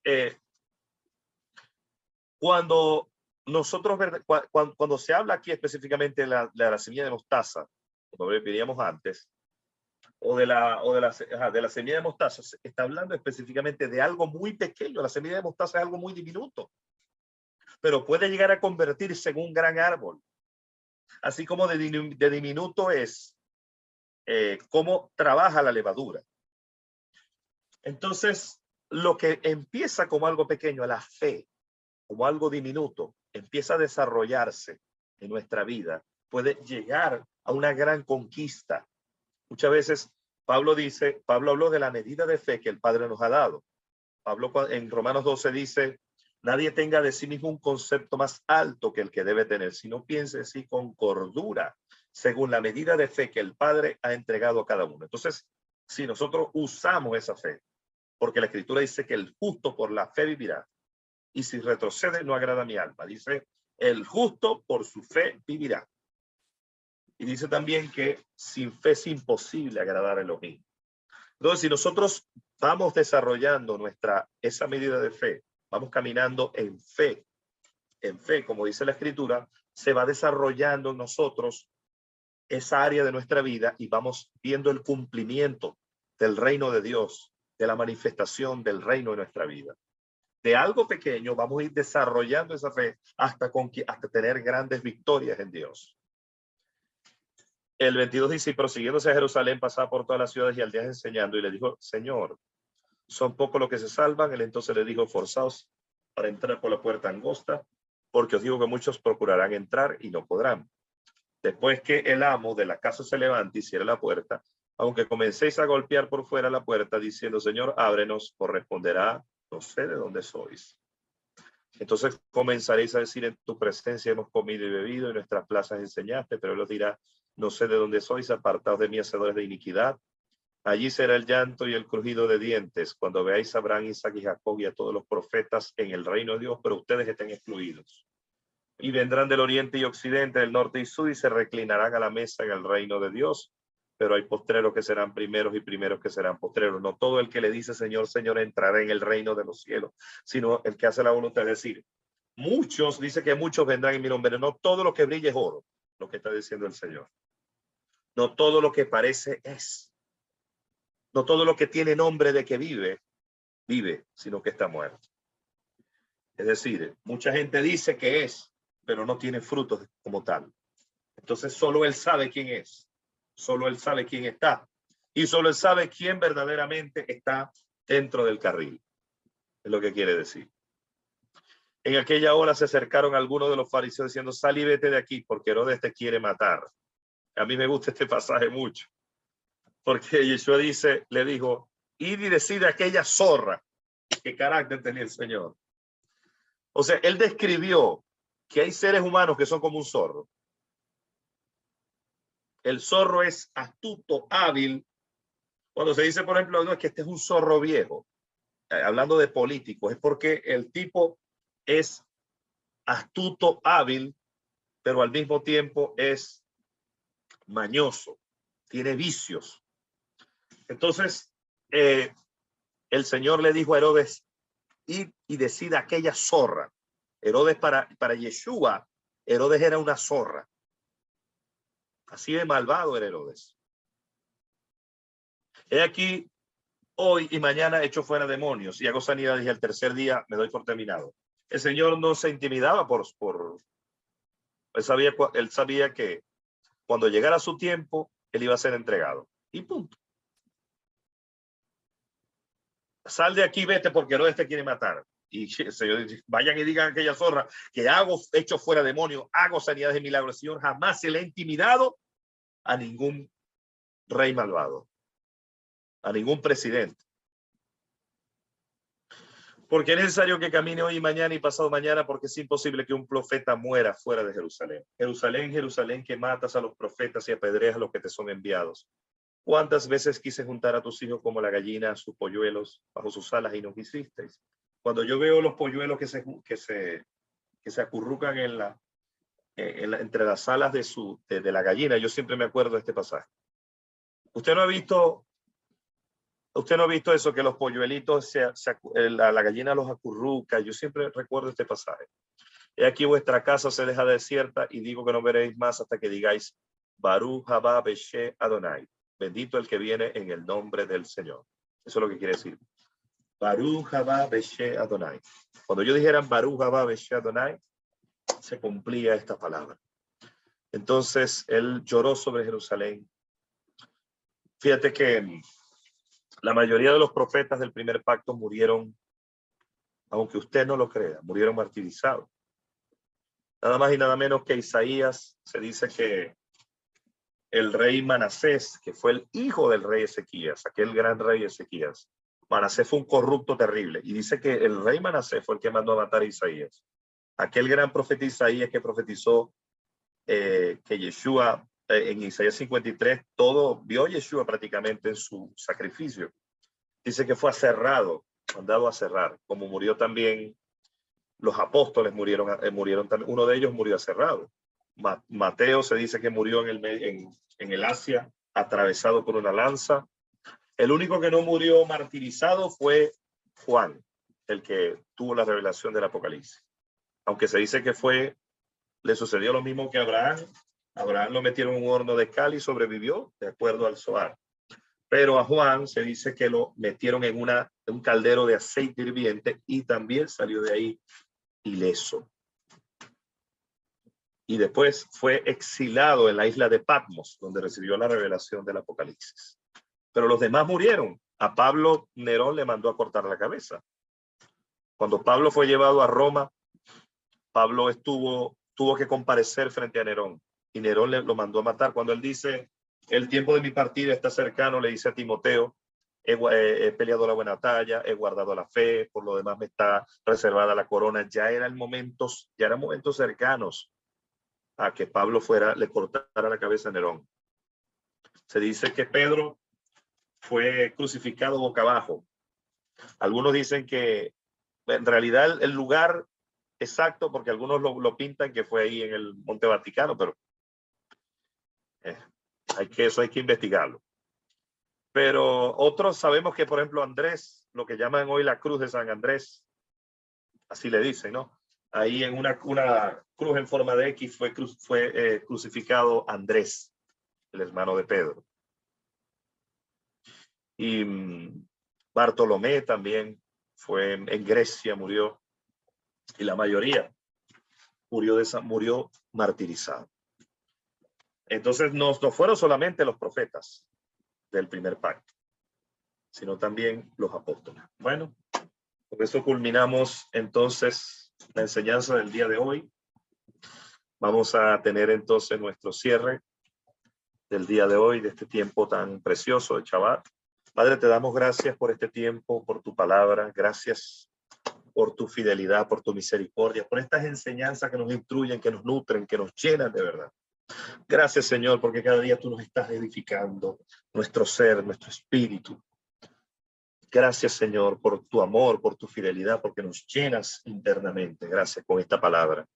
cuando se habla aquí específicamente de la semilla de mostaza, como veríamos antes, o de la semilla de mostaza, se está hablando específicamente de algo muy pequeño. La semilla de mostaza es algo muy diminuto, pero puede llegar a convertirse en un gran árbol. Así como de diminuto es cómo trabaja la levadura. Entonces, lo que empieza como algo pequeño, la fe, como algo diminuto, empieza a desarrollarse en nuestra vida, puede llegar a una gran conquista. Muchas veces Pablo habló de la medida de fe que el Padre nos ha dado. Pablo en Romanos 12 dice, nadie tenga de sí mismo un concepto más alto que el que debe tener, sino piense así con cordura, según la medida de fe que el Padre ha entregado a cada uno. Entonces, si nosotros usamos esa fe, porque la Escritura dice que el justo por la fe vivirá, y si retrocede no agrada a mi alma. Dice, el justo por su fe vivirá. Y dice también que sin fe es imposible agradar a Elohim. Entonces, si nosotros vamos desarrollando esa medida de fe, vamos caminando en fe, como dice la Escritura, se va desarrollando en nosotros esa área de nuestra vida y vamos viendo el cumplimiento del reino de Dios, de la manifestación del reino en nuestra vida. De algo pequeño vamos a ir desarrollando esa fe hasta tener grandes victorias en Dios. El 22 dice, y prosiguiéndose a Jerusalén, pasaba por todas las ciudades y aldeas enseñando, y le dijo, Señor, son pocos los que se salvan. Él entonces le dijo, forzaos para entrar por la puerta angosta, porque os digo que muchos procurarán entrar y no podrán. Después que el amo de la casa se levante y cierre la puerta, aunque comencéis a golpear por fuera la puerta, diciendo, Señor, ábrenos, os responderá, no sé de dónde sois. Entonces comenzaréis a decir, en tu presencia hemos comido y bebido, en nuestras plazas enseñaste, pero él os dirá, no sé de dónde sois, apartados de mí, hacedores de iniquidad. Allí será el llanto y el crujido de dientes, cuando veáis a Abraham, Isaac y Jacob y a todos los profetas en el reino de Dios, pero ustedes estén excluidos. Y vendrán del oriente y occidente, del norte y sur, y se reclinarán a la mesa en el reino de Dios. Pero hay postreros que serán primeros y primeros que serán postreros. No todo el que le dice Señor, Señor entrará en el reino de los cielos, sino el que hace la voluntad. Es decir, dice que muchos vendrán en mi nombre. No todo lo que brilla es oro, lo que está diciendo el Señor. No todo lo que parece es. No todo lo que tiene nombre de que vive, sino que está muerto. Es decir, mucha gente dice que es, pero no tiene frutos como tal. Entonces solo él sabe quién es. Solo él sabe quién está. Y solo él sabe quién verdaderamente está dentro del carril. Es lo que quiere decir. En aquella hora se acercaron algunos de los fariseos diciendo, sal y vete de aquí porque Herodes te quiere matar. A mí me gusta este pasaje mucho. Porque Yeshua le dijo, id y decide a aquella zorra. ¿Qué carácter tenía el Señor? O sea, él describió que hay seres humanos que son como un zorro. El zorro es astuto, hábil. Cuando se dice, por ejemplo, no, es que este es un zorro viejo, hablando de políticos, es porque el tipo es astuto, hábil, pero al mismo tiempo es mañoso, tiene vicios. Entonces, el Señor le dijo a Herodes, ir y decida aquella zorra. Herodes para Yeshua, Herodes era una zorra. Así de malvado era Herodes. He aquí, hoy y mañana echo fuera demonios y hago sanidades y al tercer día me doy por terminado. El Señor no se intimidaba él sabía que cuando llegara su tiempo, él iba a ser entregado. Y punto. Sal de aquí, vete, porque Herodes te quiere matar. Y el Señor dice, vayan y digan a aquella zorra que hecho fuera demonios, hago sanidades y milagros. El Señor jamás se le ha intimidado a ningún rey malvado, a ningún presidente. Porque es necesario que camine hoy y mañana y pasado mañana, porque es imposible que un profeta muera fuera de Jerusalén. Jerusalén, Jerusalén, que matas a los profetas y apedreas a los que te son enviados. ¿Cuántas veces quise juntar a tus hijos como la gallina a sus polluelos bajo sus alas y no quisisteis? Cuando yo veo los polluelos que se acurrucan entre las alas de la gallina, yo siempre me acuerdo de este pasaje. ¿Usted no ha visto eso, que los polluelitos, la gallina los acurruca? Yo siempre recuerdo este pasaje. He aquí vuestra casa se deja desierta y digo que no veréis más hasta que digáis, Baruch haba beshe Adonai. Bendito el que viene en el nombre del Señor. Eso es lo que quiere decir. Baruch haba beshe Adonai. Cuando yo dijera Baruch haba beshe Adonai, se cumplía esta palabra. Entonces, él lloró sobre Jerusalén. Fíjate que la mayoría de los profetas del primer pacto murieron, aunque usted no lo crea, murieron martirizados. Nada más y nada menos que Isaías, se dice que el rey Manasés, que fue el hijo del rey Ezequías, aquel gran rey Ezequías, Manasés fue un corrupto terrible. Y dice que el rey Manasés fue el que mandó a matar a Isaías. Aquel gran profeta Isaías que profetizó que Yeshua, en Isaías 53, todo vio a Yeshua prácticamente en su sacrificio. Dice que fue aserrado, mandado a cerrar, como murió también los apóstoles, murieron también. Uno de ellos murió aserrado. Mateo se dice que murió en el Asia, atravesado por una lanza. El único que no murió martirizado fue Juan, el que tuvo la revelación del Apocalipsis. Aunque se dice que le sucedió lo mismo que a Abraham. Abraham lo metieron en un horno de cal y sobrevivió, de acuerdo al Zohar. Pero a Juan se dice que lo metieron en un caldero de aceite hirviente y también salió de ahí ileso. Y después fue exilado en la isla de Patmos, donde recibió la revelación del Apocalipsis. Pero los demás murieron. A Pablo, Nerón le mandó a cortar la cabeza. Cuando Pablo fue llevado a Roma, Pablo tuvo que comparecer frente a Nerón. Y Nerón lo mandó a matar. Cuando él dice, el tiempo de mi partida está cercano, le dice a Timoteo, he peleado la buena batalla, he guardado la fe, por lo demás me está reservada la corona. Ya eran momentos cercanos a que Pablo le cortara la cabeza a Nerón. Se dice que Pedro fue crucificado boca abajo. Algunos dicen que en realidad el lugar exacto, porque algunos lo pintan que fue ahí en el Monte Vaticano, pero eso hay que investigarlo. Pero otros sabemos que, por ejemplo, Andrés, lo que llaman hoy la cruz de San Andrés, así le dicen, ¿no? Ahí en una cruz en forma de X fue crucificado Andrés, el hermano de Pedro. Y Bartolomé también fue en Grecia, murió. Y la mayoría murió martirizado. Entonces no fueron solamente los profetas del primer pacto, sino también los apóstoles. Bueno, con eso culminamos entonces la enseñanza del día de hoy. Vamos a tener entonces nuestro cierre del día de hoy, de este tiempo tan precioso de Shabbat. Padre, te damos gracias por este tiempo, por tu palabra. Gracias por tu fidelidad, por tu misericordia, por estas enseñanzas que nos instruyen, que nos nutren, que nos llenan de verdad. Gracias, Señor, porque cada día tú nos estás edificando nuestro ser, nuestro espíritu. Gracias, Señor, por tu amor, por tu fidelidad, porque nos llenas internamente. Gracias con esta palabra.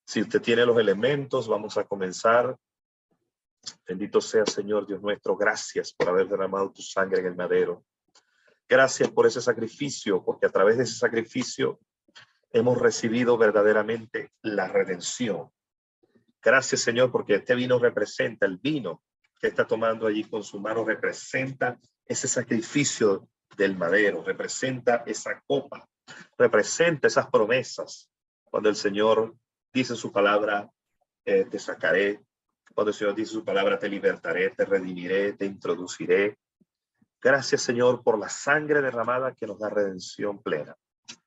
Si usted tiene los elementos, vamos a comenzar. Bendito sea, Señor Dios nuestro. Gracias por haber derramado tu sangre en el madero. Gracias por ese sacrificio, porque a través de ese sacrificio hemos recibido verdaderamente la redención. Gracias, Señor, porque este vino representa, el vino que está tomando allí con su mano representa ese sacrificio del madero, representa esa copa, representa esas promesas. Cuando el Señor dice su palabra, te sacaré. Cuando el Señor dice su palabra, te libertaré, te redimiré, te introduciré. Gracias, Señor, por la sangre derramada que nos da redención plena.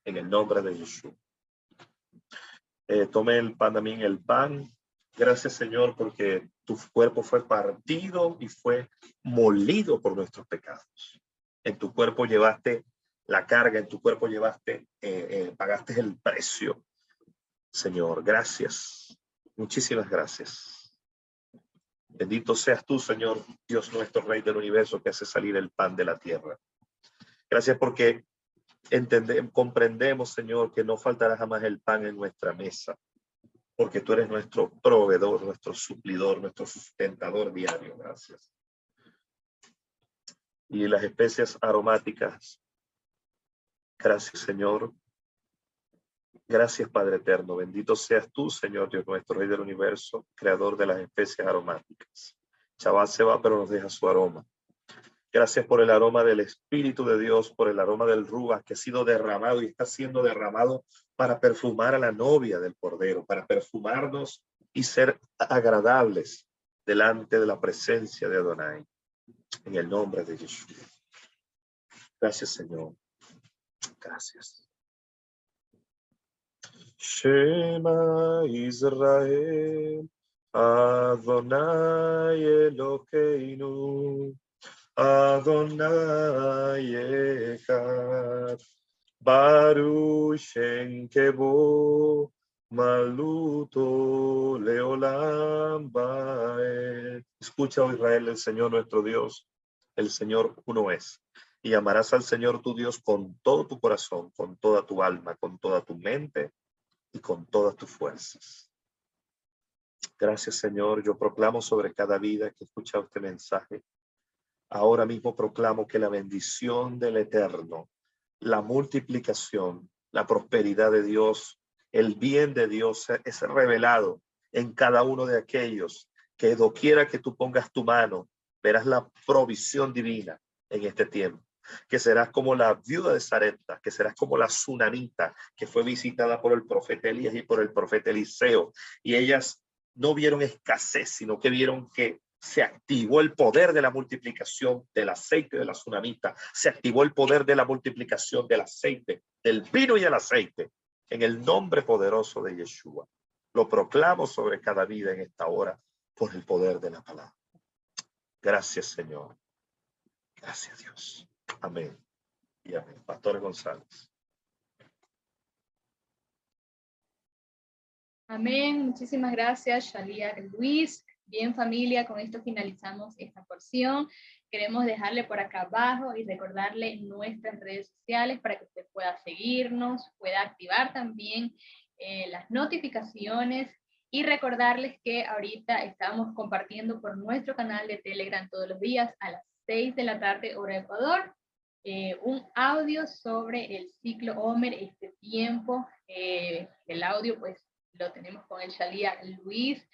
En el nombre de Jesús. Tome el pan también, el pan. Gracias, Señor, porque tu cuerpo fue partido y fue molido por nuestros pecados. En tu cuerpo llevaste la carga, en tu cuerpo llevaste, pagaste el precio. Señor, gracias. Muchísimas gracias. Bendito seas tú, Señor, Dios nuestro, Rey del universo, que hace salir el pan de la tierra. Gracias porque comprendemos, Señor, que no faltará jamás el pan en nuestra mesa, porque tú eres nuestro proveedor, nuestro suplidor, nuestro sustentador diario. Gracias. Y las especias aromáticas. Gracias, Señor. Gracias, Padre eterno. Bendito seas tú, Señor Dios nuestro, Rey del universo, creador de las especias aromáticas. Chaval se va, pero nos deja su aroma. Gracias por el aroma del Espíritu de Dios, por el aroma del Ruach que ha sido derramado y está siendo derramado para perfumar a la novia del Cordero, para perfumarnos y ser agradables delante de la presencia de Adonai. En el nombre de Jesús. Gracias, Señor. Gracias. Shema Israel, Adonai Eloheinu, Adonai Echad, Baruch Shem Kebo, Maluto Leolam Baed. Escucha, oh Israel, el Señor nuestro Dios, el Señor uno es. Y amarás al Señor tu Dios con todo tu corazón, con toda tu alma, con toda tu mente y con todas tus fuerzas. Gracias, Señor. Yo proclamo sobre cada vida que escucha este mensaje. Ahora mismo proclamo que la bendición del Eterno, la multiplicación, la prosperidad de Dios, el bien de Dios es revelado en cada uno de aquellos que doquiera que tú pongas tu mano, verás la provisión divina en este tiempo. Que serás como la viuda de Sarepta, que serás como la Sunamita, que fue visitada por el profeta Elías y por el profeta Eliseo. Y ellas no vieron escasez, sino que vieron que se activó el poder de la multiplicación del aceite de la Sunamita. Se activó el poder de la multiplicación del aceite, del vino y el aceite, en el nombre poderoso de Yeshua. Lo proclamo sobre cada vida en esta hora por el poder de la palabra. Gracias, Señor. Gracias, Dios. Amén. Y amén. Pastor González. Amén. Muchísimas gracias, Shalia Luis. Bien, familia, con esto finalizamos esta porción. Queremos dejarle por acá abajo y recordarle nuestras redes sociales para que usted pueda seguirnos, pueda activar también las notificaciones y recordarles que ahorita estamos compartiendo por nuestro canal de Telegram todos los días a las 6 de la tarde, hora de Ecuador, un audio sobre el ciclo Omer, este tiempo. El audio pues lo tenemos con el Shalia Luis.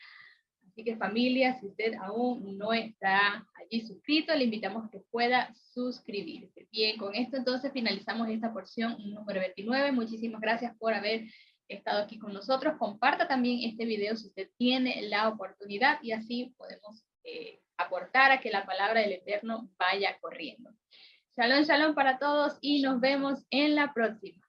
Así que familia, si usted aún no está allí suscrito, le invitamos a que pueda suscribirse. Bien, con esto entonces finalizamos esta porción número 29. Muchísimas gracias por haber estado aquí con nosotros. Comparta también este video si usted tiene la oportunidad y así podemos aportar a que la palabra del Eterno vaya corriendo. Shalom, shalom para todos y nos vemos en la próxima.